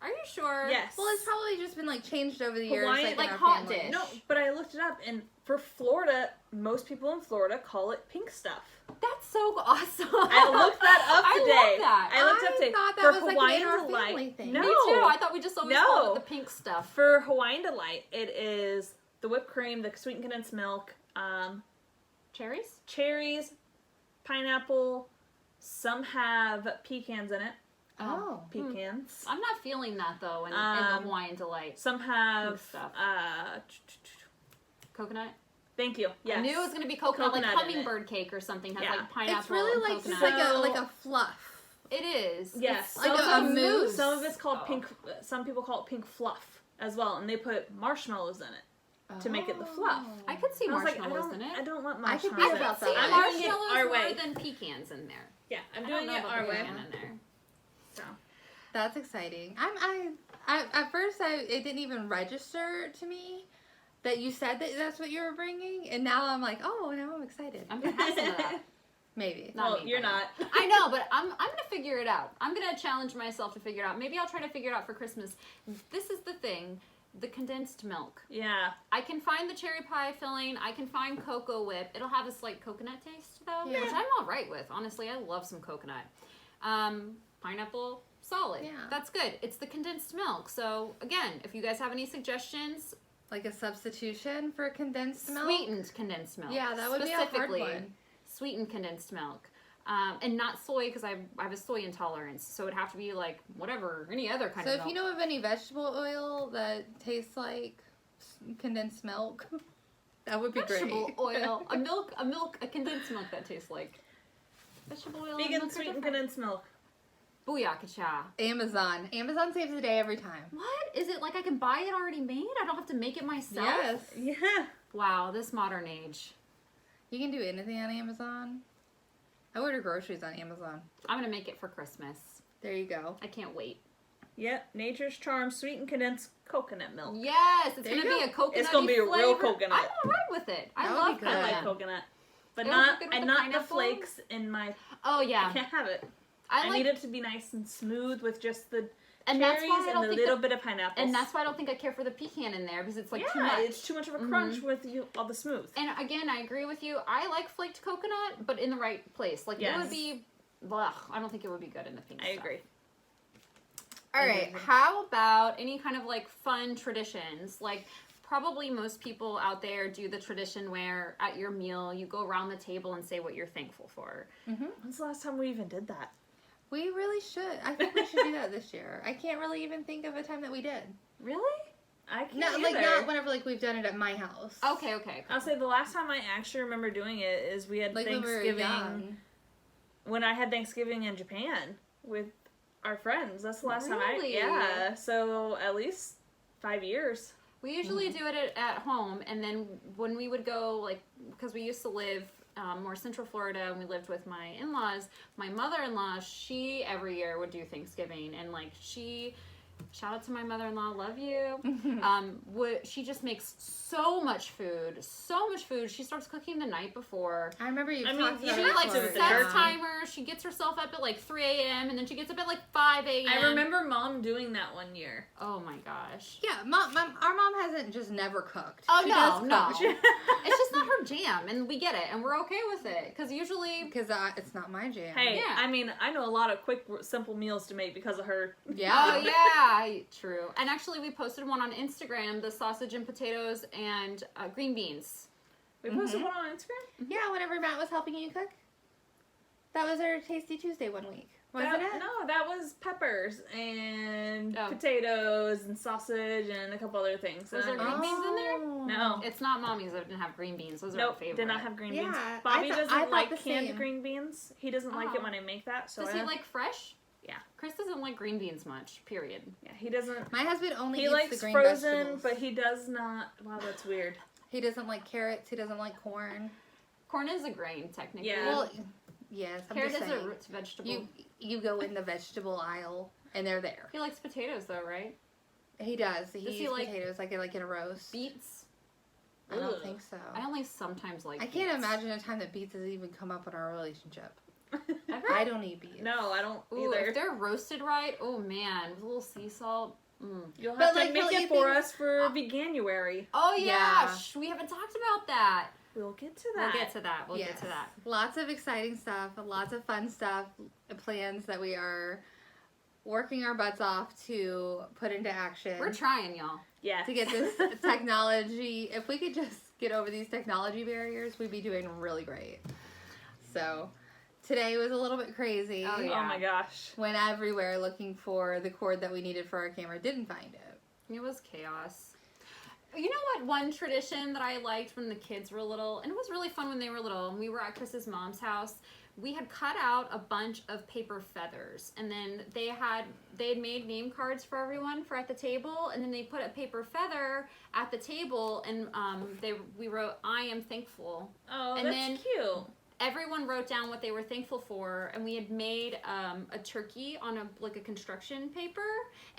B: Are you sure?
C: Yes.
A: Well, it's probably just been like changed over the years.
C: Hawaiian-
A: Like, in
B: like
A: our
B: hot
A: family.
B: dish.
C: No, but I looked it up, and for Florida, most people in Florida call it pink stuff.
B: That's so awesome.
C: I looked that up
B: I
C: today.
B: love that.
C: I looked up
A: I
C: today.
A: thought that
C: for
A: was, like,
C: Hawaiian
A: an in our
C: Delight.
A: family thing.
C: No,
B: Me too. I thought we just always called
C: No.
B: it the pink stuff.
C: For Hawaiian Delight, it is the whipped cream, the sweetened condensed milk,
B: Cherries?
C: cherries, pineapple. Some have pecans in it.
A: Oh.
C: Pecans.
B: I'm not feeling that though in the Hawaiian Delight.
C: Some have
B: Pink stuff. Coconut?
C: Thank you. Yes.
B: I knew it was going to be coconut,
C: Coconut
B: like
C: in it.
B: hummingbird cake or something. Has
C: Yeah.
B: like pineapple
A: It's really
B: and
A: like
B: coconut.
A: just
C: So-
A: like a fluff.
B: It is.
C: Yes.
B: It's
A: Like
C: some,
A: a
C: of,
A: mousse.
C: some of it's called
B: Oh.
C: pink. Some people call it pink fluff as well, and they put marshmallows in it to make it the fluff.
B: I could see
C: I was like,
B: marshmallows in it.
C: I don't want
A: I could
C: marshmallows.
A: be
C: in it.
A: about
B: See
A: that.
C: I'm doing it
B: marshmallows
C: our
B: more
C: way.
B: than pecans in there.
C: Yeah, I'm
B: I
C: doing
B: don't know
C: it
B: about
C: our
B: the
C: way.
B: pecan in there.
C: So
A: That's exciting. I at first it didn't even register to me that you said that that's what you were bringing, and now I'm like, oh, now I'm excited.
B: I'm going to have some of that.
A: Maybe.
B: Not
C: well,
B: me,
C: you're
B: but-
C: not.
B: I know, but I'm gonna figure it out. I'm gonna challenge myself to figure it out. Maybe I'll try to figure it out for Christmas. This is the thing, the condensed milk.
C: Yeah.
B: I can find the cherry pie filling. I can find Cocoa Whip. It'll have a slight coconut taste though,
A: Yeah.
B: which I'm all right with. Honestly, I love some coconut. Pineapple, solid.
A: Yeah.
B: That's good. It's the condensed milk. So again, if you guys have any suggestions,
A: Like a substitution for condensed milk.
B: sweetened condensed milk.
A: Yeah, that would be a hard
B: Specifically,
A: one.
B: Sweetened condensed milk. And not soy because I have a soy intolerance, so it'd have to be like whatever, any other kind
A: So
B: of
A: if
B: milk.
A: you know of any vegetable oil that tastes like condensed milk, that would be
B: vegetable
A: great.
B: oil, a condensed milk that tastes like vegetable oil. and
C: Vegan
B: milk are
C: sweetened
B: different.
C: condensed milk.
B: Booyakacha.
A: Amazon saves the day every time.
B: What? Is it like I can buy it already made? I don't have to make it myself?
A: Yes.
C: Yeah.
B: Wow, this modern age.
A: You can do anything on Amazon. I order groceries on Amazon.
B: I'm going to make it for Christmas.
A: There you go.
B: I can't wait.
C: Yep, Nature's Charm sweetened condensed coconut milk.
B: Yes, it's
A: There
B: gonna
A: you
B: be a
A: go.
B: coconut.
C: It's gonna be a real coconut.
B: I'm alright with it. I
A: That would
B: love
A: be good.
B: coconut.
C: I like coconut, but
B: It would
C: not
B: be good with the
C: the
B: pineapple.
C: flakes in my.
B: Oh
C: I
B: yeah,
C: can't have it.
B: I
C: I
B: like,
C: need it to be nice and smooth with just the
B: and that's
C: cherries
B: why I
C: and
B: don't
C: a
B: think
C: little
B: that,
C: bit of pineapple.
B: and that's why I don't think I care for the pecan in there because it's like
C: yeah,
B: too much.
C: it's too much of a crunch with all the smooth.
B: And again, I agree with you. I like flaked coconut, but in the right place. Like it
C: Yes.
B: would be, ugh, I don't think it would be good in the pink
C: I
B: stuff.
C: agree.
B: All right, how about any kind of like fun traditions? Like probably most people out there do the tradition where at your meal you go around the table and say what you're thankful for.
C: When's the last time we even did that?
A: We really should. I think we should do that this year. I can't really even think of a time that we did.
B: Really?
C: I can't
A: No, like not whenever like we've done it at my house.
B: Okay.
C: I'll say the last time I actually remember doing it is we had
A: Like when we were
C: Thanksgiving.
A: young.
C: When I had Thanksgiving in Japan with our friends. That's the last time
B: Really?
C: Yeah, so at least 5 years.
B: We usually do it at home, and then when we would go, like, because we used to live more central Florida, and we lived with my in-laws, my mother-in-law, she every year would do Thanksgiving, and like shout out to my mother-in-law, love you. She just makes so much food. She starts cooking the night before.
A: I remember you.
C: I mean,
A: talked
C: she
A: about
B: She
A: it
B: like
C: likes it with
A: before.
C: the
B: sets
C: jerky.
B: timer. She gets herself up at like 3 a.m. and then she gets up at like 5 a.m.
C: I remember Mom doing that one year.
B: Oh my gosh.
A: Yeah, our mom hasn't just never cooked.
B: Oh
A: She
B: no,
A: does
B: no.
A: cook.
B: It's just not her jam, and we get it, and we're okay with it because usually.
A: Because it's not my jam.
C: Hey,
B: Yeah.
C: I mean, I know a lot of quick, simple meals to make because of her.
A: Yeah.
B: Oh yeah, true. And actually, we posted one on Instagram: the sausage and potatoes and green beans.
C: We posted one on Instagram?
A: Yeah, whenever Matt was helping you cook. That was our Tasty Tuesday one week. Wasn't it?
C: No, that was peppers and
B: Oh.
C: potatoes and sausage and a couple other things.
B: Was there
C: And-
B: green beans in there?
C: No.
B: It's not mommy's that didn't have green beans. Those are our
C: Nope,
B: favorite.
C: did not have green beans.
A: Yeah,
C: Bobby
A: I
C: doesn't
A: thought
C: like
A: the
C: canned
A: same.
C: green beans. He doesn't like it
B: Oh.
C: when I make that. So
B: Does he like fresh?
C: Yeah.
B: Chris doesn't like green beans much. Period.
C: Yeah, he doesn't.
A: My husband only
C: He
A: eats
C: likes
A: the green
C: frozen,
A: vegetables.
C: but he does not. Wow, that's weird.
A: He doesn't like carrots. He doesn't like corn.
B: Corn is a grain, technically.
C: Yeah.
A: Well, yes, I'm
B: Carrot
A: just
B: is
A: saying.
B: a root vegetable.
A: You go in the vegetable aisle and they're there.
B: He likes potatoes though, right?
A: He does. He
B: Does he
A: eats
B: like
A: potatoes like in a roast.
B: Beets.
A: I don't
C: Ugh.
A: think so.
B: I only sometimes like.
A: I can't
B: beets.
A: imagine a time that beets has even come up in our relationship.
B: Ever?
A: I don't eat beets.
C: No, I don't
B: Ooh,
C: either.
B: if they're roasted right, oh man, with a little sea salt. Mm.
C: You'll
A: But,
C: have
A: like,
C: to make
A: he'll
C: it
A: eat
C: for
A: things-
C: us for Veganuary.
B: Oh yeah,
A: Yeah.
B: we haven't talked about that.
C: We'll get to that.
B: We'll get to that. We'll
A: Yes.
B: get to that.
A: Lots of exciting stuff, lots of fun stuff, plans that we are working our butts off to put into action.
B: We're trying, y'all.
C: Yeah.
A: to get this technology. If we could just get over these technology barriers, we'd be doing really great. So today was a little bit crazy.
B: Oh, yeah.
C: Oh my gosh.
A: Went everywhere looking for the cord that we needed for our camera. Didn't find it.
B: It was chaos. You know what? One tradition that I liked when the kids were little, and it was really fun when they were little, and we were at Chris's mom's house. We had cut out a bunch of paper feathers, and then they had made name cards for everyone for at the table, and then they put a paper feather at the table, and we wrote "I am thankful."
C: Oh,
B: And
C: that's
B: then-
C: cute.
B: Everyone wrote down what they were thankful for, and we had made a turkey on a construction paper,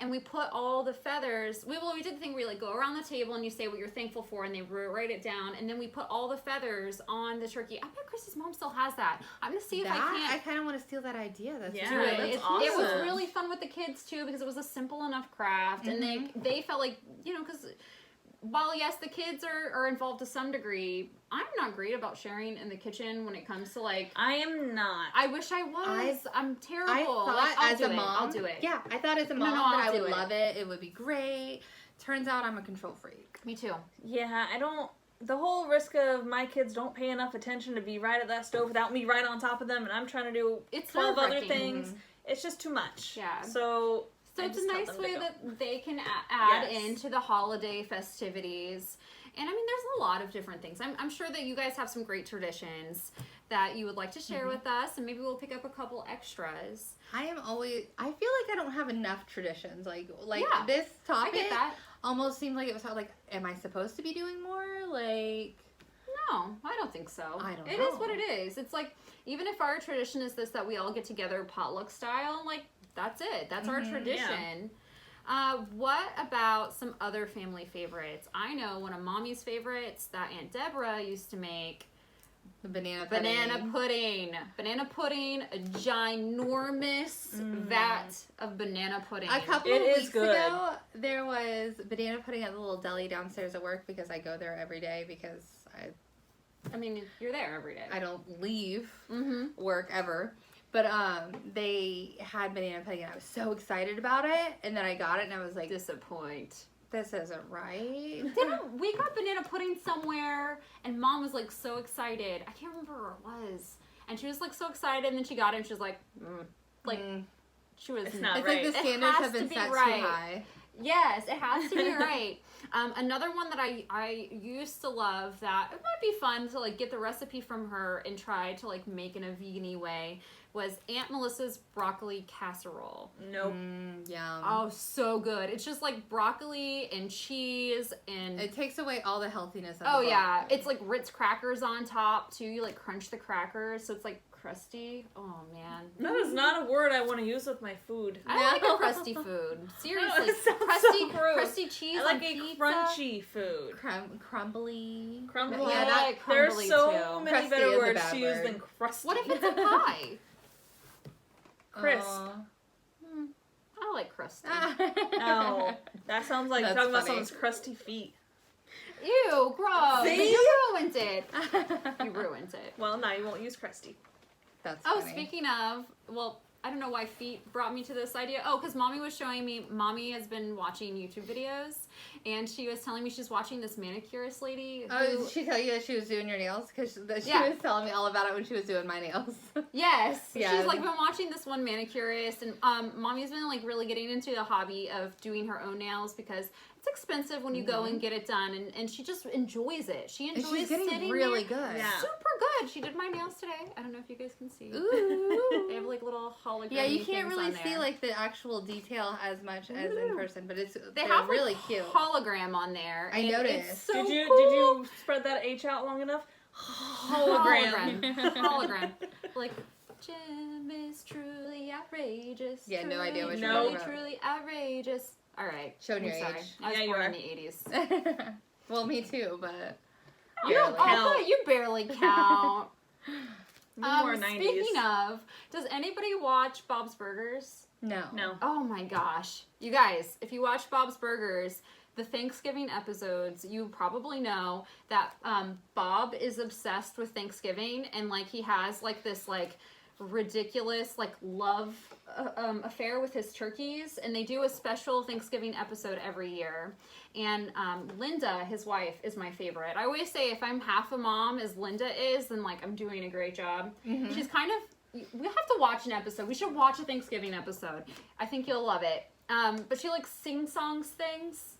B: and we put all the feathers. We did the thing where you go around the table and you say what you're thankful for, and they write it down, and then we put all the feathers on the turkey. I bet Chris's mom still has that. I'm gonna see if I
A: I
B: can't.
A: kind of want to steal that idea. That's
C: Yeah,
B: do
A: really
B: it.
C: that's
B: It was
C: awesome.
B: really fun with the kids too because it was a simple enough craft, and they felt like because while yes the kids are involved to some degree, I'm not great about sharing in the kitchen when it comes to
C: I am not.
B: I wish I was. I'm terrible.
A: I thought
B: Like, I'll
A: as
B: do
A: a
B: it.
A: mom,
B: I'll do it.
A: Yeah, I thought as a
B: No,
A: mom
B: no,
A: that
B: I'll
A: I
B: do
A: would
B: it.
A: love it. It would be great. Turns out I'm a control freak.
B: Me too.
C: Yeah, I don't. The whole risk of my kids don't pay enough attention to be right at that stove without me right on top of them, and I'm trying to do
B: It's
C: 12 other
B: nerve-wracking.
C: things. It's just too much.
B: Yeah.
C: So I
B: It's a
C: just tell
B: nice
C: them to
B: way
C: go.
B: that they can add
C: Yes.
B: into the holiday festivities. And I mean, there's a lot of different things. I'm sure that you guys have some great traditions that you would like to share with us, and maybe we'll pick up a couple extras.
A: I feel like I don't have enough traditions. Like
B: Yeah,
A: this
B: I
A: topic
B: get that.
A: almost seemed like it was like, am I supposed to be doing more? Like,
B: No, I don't think so.
A: I don't
B: It
A: know.
B: is what it is. It's like, even if our tradition is this, that we all get together potluck style, like, that's it. That's our tradition. What about some other family favorites? I know one of Mommy's favorites that Aunt Deborah used to make.
A: The banana pudding.
B: Banana pudding, a ginormous vat of banana pudding.
A: A couple of weeks ago, there was banana pudding at the little deli downstairs at work because I go there every day because
B: I mean, you're there every day.
A: I don't leave work ever. But they had banana pudding and I was so excited about it. And then I got it and I was like,
B: disappoint.
A: This isn't right.
B: We got banana pudding somewhere and Mom was like so excited. I can't remember where it was. And she was like so excited and then she got it and she was like, she was
C: it's not
A: it's
C: right.
A: Like the standards have been set too high.
B: Yes, it has to be right. Another one that I used to love that it might be fun to like get the recipe from her and try to like make in a vegan-y way was Aunt Melissa's broccoli casserole.
C: Nope.
A: Yum.
B: Oh, so good. It's just like broccoli and cheese and...
A: It takes away all the healthiness of
B: Oh, yeah. It's like Ritz crackers on top, too. You like crunch the crackers, so it's like crusty. Oh, man.
C: That is not a word I want to use with my food.
B: I like a crusty food. Seriously.
C: It sounds
B: crusty,
C: so gross.
B: crusty cheese
C: I like
B: on
C: a
B: pizza.
C: crunchy food.
A: Crumbly.
C: Crumbly.
B: Yeah,
C: Yeah,
B: like
C: there's
B: crumbly,
C: so
B: too.
C: many
A: Crusty
C: better
A: is a
C: words
A: bad
C: to use
A: word.
C: than crusty.
B: What if it's a pie?
C: Crisp.
B: I like crusty.
C: No, that sounds like
A: That's
C: talking about
A: funny.
C: someone's crusty feet.
B: Ew, gross.
C: See?
B: You ruined it. You ruined it.
C: Well, now you won't use crusty.
A: That's
B: Oh,
A: funny.
B: speaking of, well, I don't know why feet brought me to this idea. Oh, because Mommy was showing me, Mommy has been watching YouTube videos, and she was telling me she's watching this manicurist lady.
A: Oh, did she tell you that she was doing your nails? Because she
B: Yeah.
A: was telling me all about it when she was doing my nails.
B: Yes.
A: Yeah.
B: She's like been watching this one manicurist, and Mommy's been like really getting into the hobby of doing her own nails because it's expensive when you go and get it done, and she just enjoys it. She
A: And
B: enjoys
A: she's getting
B: sitting
A: really
B: there.
A: good.
C: Yeah.
B: Super good. She did my nails today. I don't know if you guys can see.
A: Ooh.
B: They have like little hologram.
A: Yeah, you can't really see like the actual detail as much as in
B: Ooh.
A: person, but
B: They
A: they're
B: have
A: really
B: like
A: cute.
B: hologram on there.
A: I
B: and
A: noticed.
B: It's so
C: Did you
B: cool.
C: spread that H out long enough?
B: Hologram. Hologram. Like, Jim is truly outrageous.
A: Yeah, no idea what
C: you're
B: truly,
C: talking
A: about.
B: truly outrageous. All right.
A: Showing
B: I'm
A: your
B: sorry.
A: age.
B: I was
C: Yeah, you
B: born
C: are.
B: in the 80s.
A: Well, me too, but
C: You don't
A: barely.
C: count.
B: Oh, you barely count.
C: More 90s.
B: Speaking of, does anybody watch Bob's Burgers?
A: No.
C: No.
B: Oh my gosh. You guys, if you watch Bob's Burgers, the Thanksgiving episodes, you probably know that Bob is obsessed with Thanksgiving and like he has like this like ridiculous like love affair with his turkeys, and they do a special Thanksgiving episode every year. And Linda, his wife, is my favorite. I always say if I'm half a mom as Linda is, then like I'm doing a great job.
A: Mm-hmm.
B: She's kind of, we have to watch an episode. We should watch a Thanksgiving episode. I think you'll love it. But she like sing-songs things.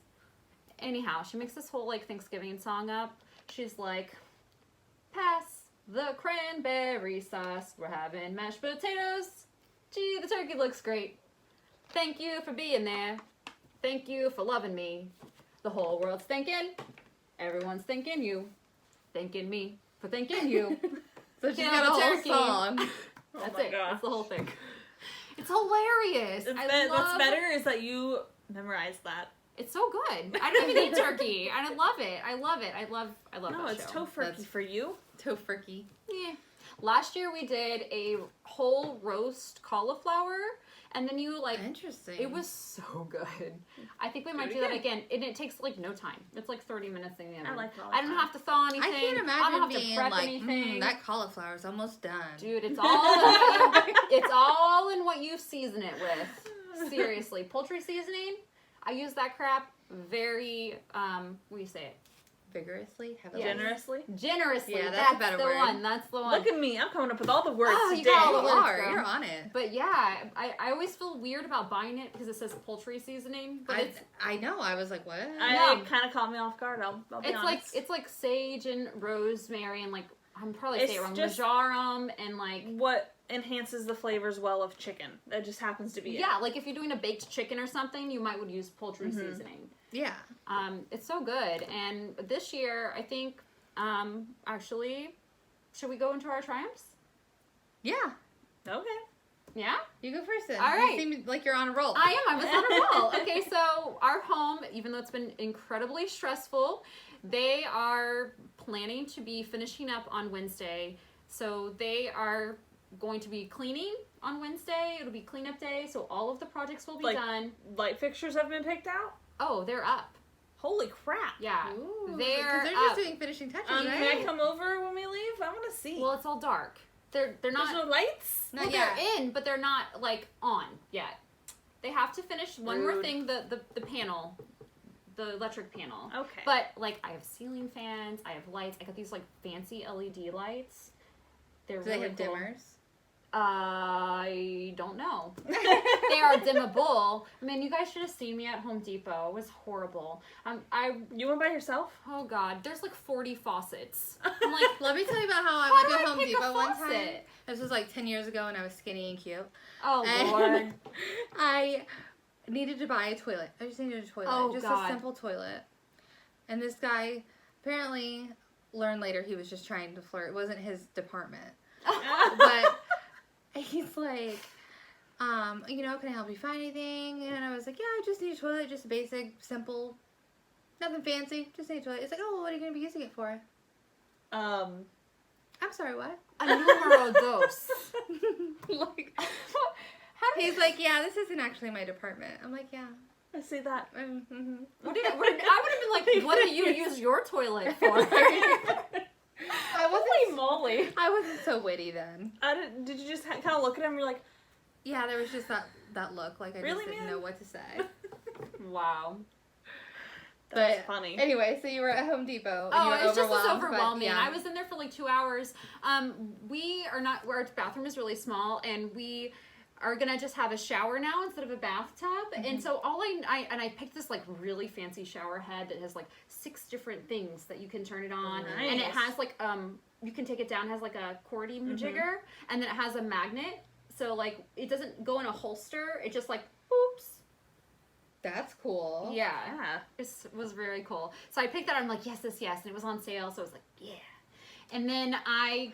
B: Anyhow, she makes this whole like Thanksgiving song up. She's like, pass the cranberry sauce. We're having mashed potatoes. Gee, the turkey looks great. Thank you for being there. Thank you for loving me. The whole world's thinking. Everyone's thinking you. Thanking me for thinking you.
A: So she's
B: Kill
A: got a
B: the
A: whole
B: turkey.
A: song.
B: That's
C: my
B: it.
C: gosh.
B: That's the whole thing. It's hilarious.
C: What's better is that you memorized that.
B: It's so good. I don't even eat turkey. I love it. I love it. I love
C: No,
B: that
C: it's
B: show.
C: tofurkey
A: That's-
C: for you.
A: Tofurkey.
B: Yeah. Last year we did a whole roast cauliflower, and then you like
A: Interesting.
B: it was so good. I think we might
C: it
B: do that
C: again.
B: again. And it takes like no time. It's like 30 minutes in the oven.
C: I like
B: I don't have to thaw anything.
A: I can't
B: I
A: imagine
B: don't have to
A: being
B: prep
A: like,
B: anything.
A: that cauliflower's almost done.
B: Dude, it's all it's all in what you season it with. Seriously, poultry seasoning. I use that crap very what do you say it?
A: Vigorously? Heavily?
C: Generously.
B: Generously.
A: Yeah, that's a
B: that's
A: better
B: the
A: word.
B: one. That's the one.
C: Look at me. I'm coming up with all the words
B: Oh, you
C: today.
B: got all
A: You
B: the words,
A: are.
B: girl.
A: You're on it.
B: But yeah, I always feel weird about buying it because it says poultry seasoning. But
A: I know. I was like, what?
B: Yeah.
C: It kind of caught me off guard. I'll be honest.
B: it's like sage and rosemary and like I'm probably
C: It's
B: saying it wrong.
C: just-
B: Marjoram and like
C: What enhances the flavors well of chicken. That just happens to be
B: yeah, like if you're doing a baked chicken or something, you might would use poultry seasoning.
A: Yeah.
B: It's so good. And this year, I think, actually, should we go into our triumphs?
A: Yeah.
C: it. Okay.
B: Yeah?
A: You go first then.
B: All right.
A: You seem like you're on a roll.
B: I was on a roll. Okay, so our home, even though it's been incredibly stressful, they are planning to be finishing up on Wednesday. So they are going to be cleaning on Wednesday. It'll be cleanup day, so all of the projects will be done.
C: Light fixtures have been picked out?
B: Oh, they're up.
C: Holy crap.
B: Yeah.
A: Ooh,
B: they're
A: because they're
B: up.
A: just doing finishing touches,
C: Can
A: right?
C: I come over when we leave? I want to see.
B: Well, it's all dark. They're not.
C: There's no lights?
A: Not
B: Well,
A: yet.
B: they're in, but they're not like on yet. They have to finish one more
C: Rude.
B: thing. The panel, the electric panel.
C: Okay.
B: But like, I have ceiling fans. I have lights. I got these like fancy LED lights. They're
A: Do
B: really
A: they have
B: cool.
A: dimmers?
B: I don't know. They are dimmable. I mean, you guys should have seen me at Home Depot. It was horrible.
C: You went by yourself?
B: Oh God, there's like 40 faucets. I'm like,
A: Let me tell you about how I
B: How
A: went
B: do
A: to
B: I
A: Home
B: pick a
A: Depot one
B: faucet?
A: time. This was like 10 years ago when I was skinny and cute.
B: oh
A: And
B: Lord.
A: I needed to buy a toilet. I just needed a toilet.
B: Oh,
A: just
B: God.
A: a simple toilet. And this guy apparently learned later he was just trying to flirt. It wasn't his department. But he's like, can I help you find anything? And I was like, yeah, I just need a toilet, just basic, simple, nothing fancy, just need a toilet. He's like, oh, what are you going to be using it for? I'm sorry, what?
B: A numero dos.
A: Like,
B: How did
A: he's like, yeah, this isn't actually my department. I'm like, yeah.
C: I see that.
A: Mm-hmm.
B: I would have been like, what do you use your toilet for?
C: Holy moly.
A: I wasn't so witty then.
C: Did you just kind of look at him and you're like,
A: Yeah, there was just that look, like I
C: Really,
A: just didn't
C: man?
A: know what to say.
B: Wow.
C: that's
A: But
C: funny.
A: anyway, so you were at Home Depot. And
B: Oh,
A: you were
B: it was just as
A: overwhelmed, but
B: overwhelming.
A: yeah.
B: I was in there for like 2 hours. Our bathroom is really small, and we are gonna just have a shower now instead of a bathtub. And so I picked this like really fancy shower head that has like 6 different things that you can turn it on, and it
C: Nice.
B: has like you can take it down. It has like a cordy jigger, and then it has a magnet. So like it doesn't go in a holster. It just like boops.
A: That's cool.
B: Yeah.
C: Yeah.
B: It was very cool. So I picked that. I'm like, yes, and it was on sale. So I was like, yeah. And then I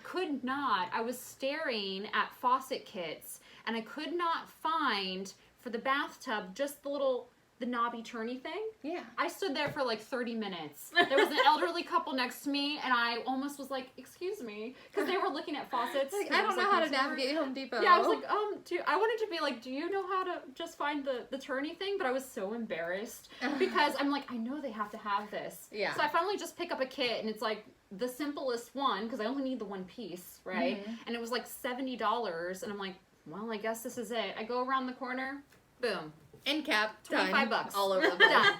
B: was staring at faucet kits, and I could not find for the bathtub just the knobby turny thing.
A: Yeah.
B: I stood there for like 30 minutes. There was an elderly couple next to me, and I almost was like, excuse me, because they were looking at faucets.
A: Like,
B: and
A: I
B: it was,
A: don't know
B: like,
A: how to
B: next door.
A: navigate Home Depot.
B: Yeah, I was like, I wanted to be like, do you know how to just find the turny thing? But I was so embarrassed because I'm like, I know they have to have this.
A: Yeah.
B: So I finally just pick up a kit, and it's like the simplest one because I only need the one piece, right?
A: Mhm.
B: And it was like $70, and I'm like, well, I guess this is it. I go around the corner, boom,
A: End cap,
B: $25
A: done. All over the place.
B: done.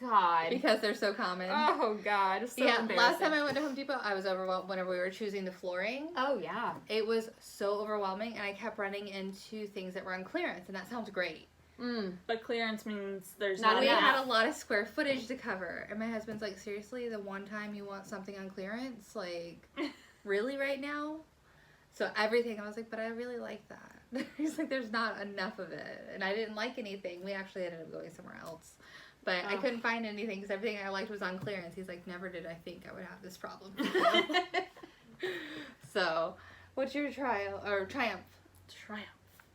B: God.
A: Because they're so common.
B: Oh God. So
A: yeah,
B: embarrassing.
A: last time I went to Home Depot, I was overwhelmed whenever we were choosing the flooring.
B: Oh yeah.
A: It was so overwhelming, and I kept running into things that were on clearance, and that sounds great.
B: Mm.
C: But clearance means there's
B: Not
C: not
A: We
B: enough.
C: enough.
A: had a lot of square footage to cover, and my husband's like, seriously, the one time you want something on clearance? Like, really right now? So everything, I was like, but I really like that. He's like, there's not enough of it. And I didn't like anything. We actually ended up going somewhere else. But I
B: Oh.
A: couldn't find anything because everything I liked was on clearance. He's like, never did I think I would have this problem. So, what's your triumph?
C: Triumph.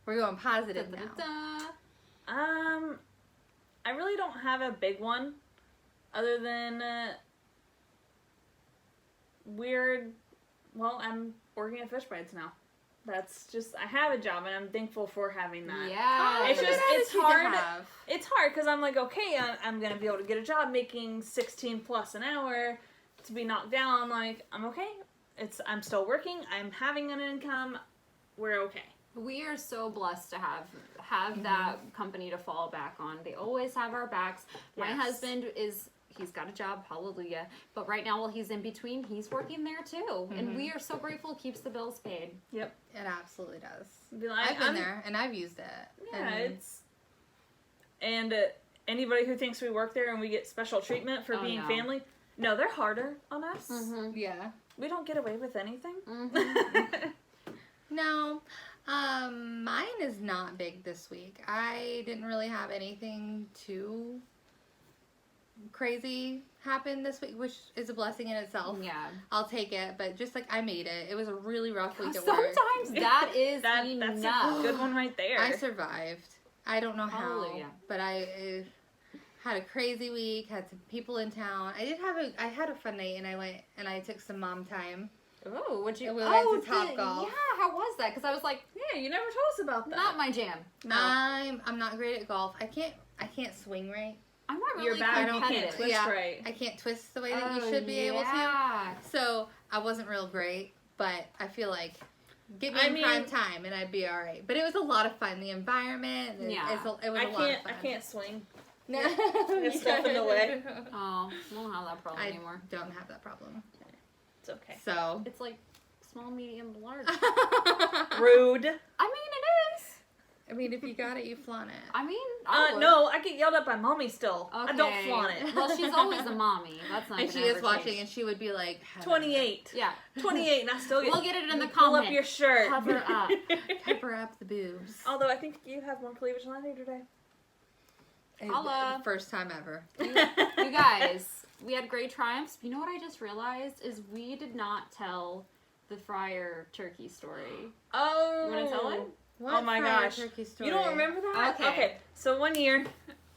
A: We're going positive now.
B: Da-da-da.
C: I really don't have a big one, other than weird. Well, I'm working at Fish Bites now. That's just, I have a job, and I'm thankful for having that.
B: Yeah.
C: It's just, it's
A: attitude to
C: hard.
A: have.
C: It's hard because I'm like, okay, I'm gonna be able to get a job making 16 plus an hour. To be knocked down, like, I'm okay. I'm still working. I'm having an income. We're okay.
B: We are so blessed to have that company to fall back on. They always have our backs. My
C: Yes.
B: husband he's got a job, hallelujah. But right now, while he's in between, he's working there too. And we are so grateful it keeps the bills paid.
C: Yep.
A: It absolutely does.
C: Be like,
A: I've been there, and I've used it.
C: Yeah,
A: and
C: it's. And anybody who thinks we work there and we get special treatment for
B: Oh,
C: being
B: no.
C: family, no, they're harder on us.
B: Mm-hmm.
A: yeah.
C: We don't get away with anything.
B: Mm-hmm.
A: No, mine is not big this week. I didn't really have anything too crazy happened this week, which is a blessing in itself.
B: Yeah.
A: I'll take it, but just like I made it. It was a really rough week at work.
B: Sometimes that is
C: That's
B: enough.
C: a good one right there.
A: I survived. I don't know how,
B: Hallelujah.
A: but I had a crazy week. Had some people in town. I had a fun night, and I went and I took some mom time.
B: Oh, what'd you?
A: We went to Topgolf.
B: Yeah, how was that? Because I was like,
C: Yeah, you never told us about that.
B: not my jam.
C: No.
A: I'm not great at golf. I can't swing right.
B: I'm not
C: You're
B: really
C: bad. You
B: competitive.
C: can't twist
A: Yeah.
C: right.
A: I can't twist the way that you
B: Oh,
A: should be able to.
B: yeah.
A: So I wasn't real great, but I feel like get me
C: I
A: in
C: mean-
A: prime time and I'd be all right. But it was a lot of fun. The environment,
B: Yeah.
A: it was a lot of
C: I
A: fun.
C: can't swing.
A: No,
C: Get stuff in the way.
B: Oh, I don't have that problem
A: I
B: anymore.
A: don't have that problem.
C: It's okay.
A: So
B: It's like small, medium, large.
C: Rude.
B: I mean, it is.
A: I mean, if you got it, you flaunt it.
B: I mean, I would.
C: No, I get yelled at by mommy still.
B: Okay.
C: I don't flaunt it.
B: Well, she's always a mommy. That's not.
A: And
B: gonna
A: she is
B: ever
A: watching,
B: change.
A: and she would be like, "Heather,
C: 28.
B: Yeah.
C: 28, and I still get.
B: We'll get it in the
C: pull
B: comment.
C: up your shirt.
B: Cover up.
A: Pepper up the boobs."
C: Although I think you have more cleavage than I do today.
B: Holla.
A: First time ever.
B: You guys, we had great triumphs. You know what I just realized is we did not tell the fryer turkey story.
C: Oh.
B: You want to tell it?
A: What
C: Oh my
A: fried
C: gosh.
A: turkey story?
C: You don't remember that?
B: Okay.
C: So one year,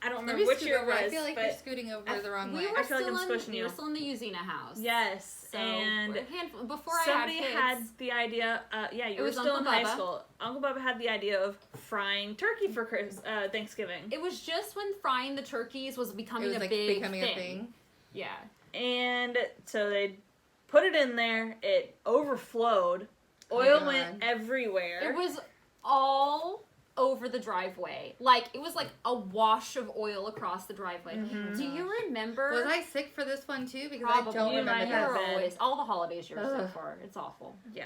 C: I don't
A: Let
C: remember
A: me
C: which
A: scoot
C: year it
A: over.
C: was,
A: I feel like
C: but
A: you're scooting over the wrong way.
B: We were
C: I feel like
B: still
C: I'm squishing
B: we
C: you.
B: were still in the Usina house.
C: yes,
B: So,
C: and
B: before
C: somebody
B: I had kids,
C: had the idea. Yeah, you
B: It
C: were
B: was
C: still
B: Uncle
C: in high
B: Bubba.
C: school. Uncle Bubba had the idea of frying turkey for Thanksgiving,
B: it was just when frying the turkeys was
A: It
B: becoming
A: was
B: a
A: like
B: big
A: becoming
B: thing.
A: a thing.
B: Yeah.
C: and so they put it in there. It overflowed.
A: Oh,
C: Oil
A: God.
C: went everywhere.
B: It was all over the driveway. Like, it was like a wash of oil across the driveway.
C: Mhm.
B: Do you remember?
A: Was I sick for this one too? Because
B: Probably.
A: I don't
C: You
A: remember
C: might
B: You
C: have
B: were
A: that.
C: been.
B: always, all the holidays you were
A: Ugh.
B: sick for. It's awful.
C: Yeah.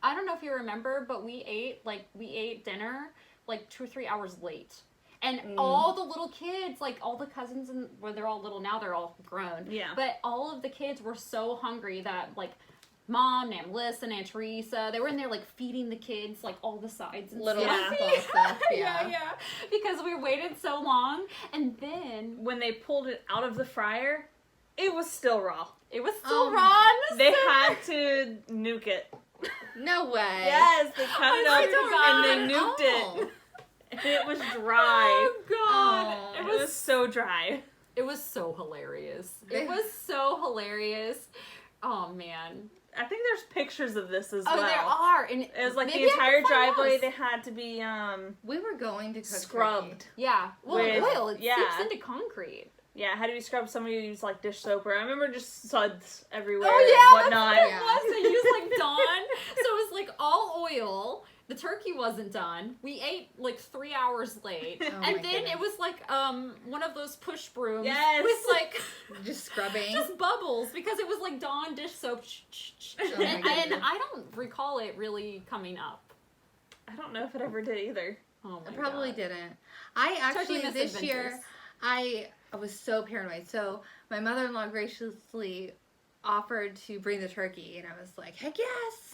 B: I don't know if you remember, but we ate dinner like 2 or 3 hours late. And all the little kids, like all the cousins, and well, they're all little now, they're all grown.
C: Yeah.
B: But all of the kids were so hungry that, like, Mom, Aunt Melissa, and Aunt Teresa, they were in there, like, feeding the kids, like, all the sides and
A: Little
B: stuff.
A: apple stuff,
B: yeah,
A: yeah.
B: yeah. Because we waited so long, and then
C: When they pulled it out of the fryer, it was still raw.
B: it was still
A: Oh,
B: raw on the
C: They
B: stove.
C: had to nuke it.
A: No way.
C: Yes, they cut it
B: I
C: up
B: swear to God.
C: and they nuked it. And it was dry.
B: Oh, God.
A: Oh.
B: It
C: It was
B: was
C: so dry.
B: It was so hilarious.
A: Yeah.
B: It was so hilarious. Oh man.
C: I think there's pictures of this as
B: Oh,
C: well.
B: there are. And
C: It was like
B: maybe
C: the
B: I can
C: entire
B: find
C: driveway.
B: those.
C: They had to be
A: We were going to cook
C: scrubbed.
A: turkey.
B: Yeah. Well,
C: with-
B: oil. It
C: yeah.
B: seeps into concrete.
C: Yeah, it had to be scrubbed. Somebody used like dish soap, or I remember just suds everywhere
B: Oh
C: and
B: yeah,
C: whatnot.
B: that's what it
A: Yeah.
B: was. They used like Dawn. So it was like all oil. The turkey wasn't done. We ate like 3 hours late.
A: Oh my
B: and then
A: goodness.
B: it was like one of those push brooms
C: Yes.
B: with like
A: Just scrubbing.
B: just bubbles because it was like Dawn dish soap.
A: Oh my
B: and
A: goodness.
B: I don't recall it really coming up.
C: I don't know if it ever did either.
B: Oh my
A: I probably
B: God.
A: didn't. I actually
B: Turkey
A: this year
B: misadventures.
A: I was so paranoid. So my mother-in-law graciously offered to bring the turkey, and I was like, heck yes.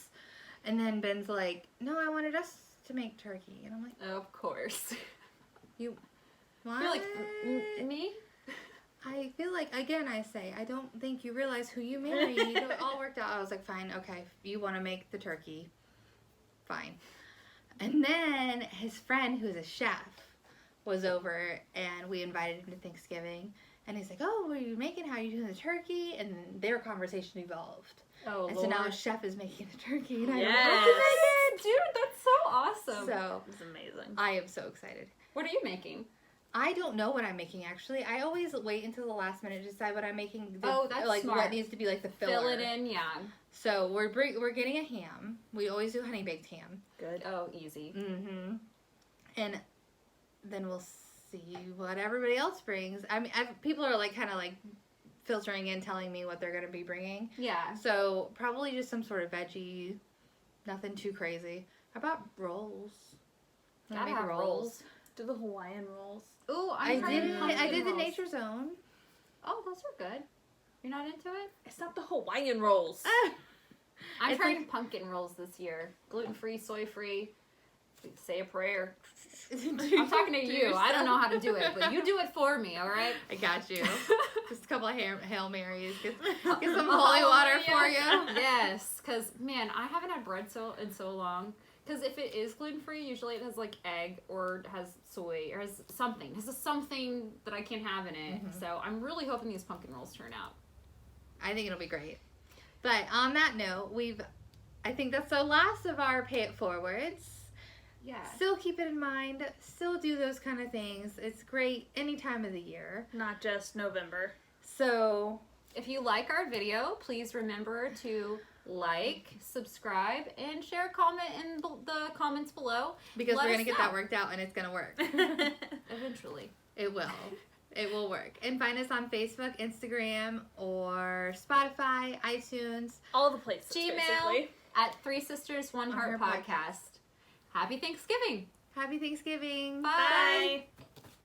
A: And then Ben's like, no, I wanted us to make turkey, and I'm like,
B: Of course.
A: what?
B: You're like, me?
A: I feel like, again, I say, I don't think you realize who you married. It all worked out. I was like, fine, okay, you want to make the turkey, fine. And then his friend, who's a chef, was over, and we invited him to Thanksgiving. And he's like, oh, what are you making? How are you doing the turkey? And their conversation evolved.
B: Oh,
A: And so now a chef is making the turkey, and I don't
C: Yes.
A: have to make it.
B: Dude, that's so awesome.
A: So
C: It was amazing.
A: I am so excited.
B: What are you making?
A: I don't know what I'm making, actually. I always wait until the last minute to decide what I'm making.
B: Oh, that's
A: like
B: smart.
A: what needs to be like the filler.
B: Fill it in, yeah.
A: So we're getting a ham. We always do honey baked ham.
C: Good.
B: Oh, easy.
A: Mm-hmm. And then we'll see what everybody else brings. I mean, people are like kind of like filtering in, telling me what they're gonna be bringing.
B: Yeah.
A: So probably just some sort of veggie, nothing too crazy. How about rolls? Wanna
B: Gotta
A: make
B: have rolls.
C: Do the Hawaiian rolls.
B: Ooh,
A: I did.
B: pumpkin
A: I did the
B: rolls.
A: Nature Zone.
B: Oh, those are good. You're not into it?
C: It's not the Hawaiian rolls.
B: I'm
A: It's
B: trying pumpkin rolls this year. Gluten-free, soy-free. say a prayer. I'm talking to you. I don't know how to do it, but you do it for me, all right?
A: I got you. Just a couple of Hail Marys. Get some holy water for you.
B: Yes, because, man, I haven't had bread in so long. Because if it is gluten-free, usually it has, like, egg or has soy or has something. It has something that I can't have in it. Mm-hmm. So I'm really hoping these pumpkin rolls turn out.
A: I think it'll be great. But on that note, I think that's the last of our Pay It Forwards.
B: Yeah.
A: Still keep it in mind. Still do those kind of things. It's great any time of the year.
C: Not just November.
A: So,
B: if you like our video, please remember to like, subscribe, and share a comment in the comments below.
A: Because we're going to get that worked out and it's going to work.
B: Eventually.
A: It will. It will work. And find us on Facebook, Instagram, or Spotify, iTunes.
C: All the places,
B: Gmail
C: basically.
B: At 3 Sisters 1 Heart Podcast. Happy Thanksgiving.
A: Happy Thanksgiving.
B: Bye.
C: Bye.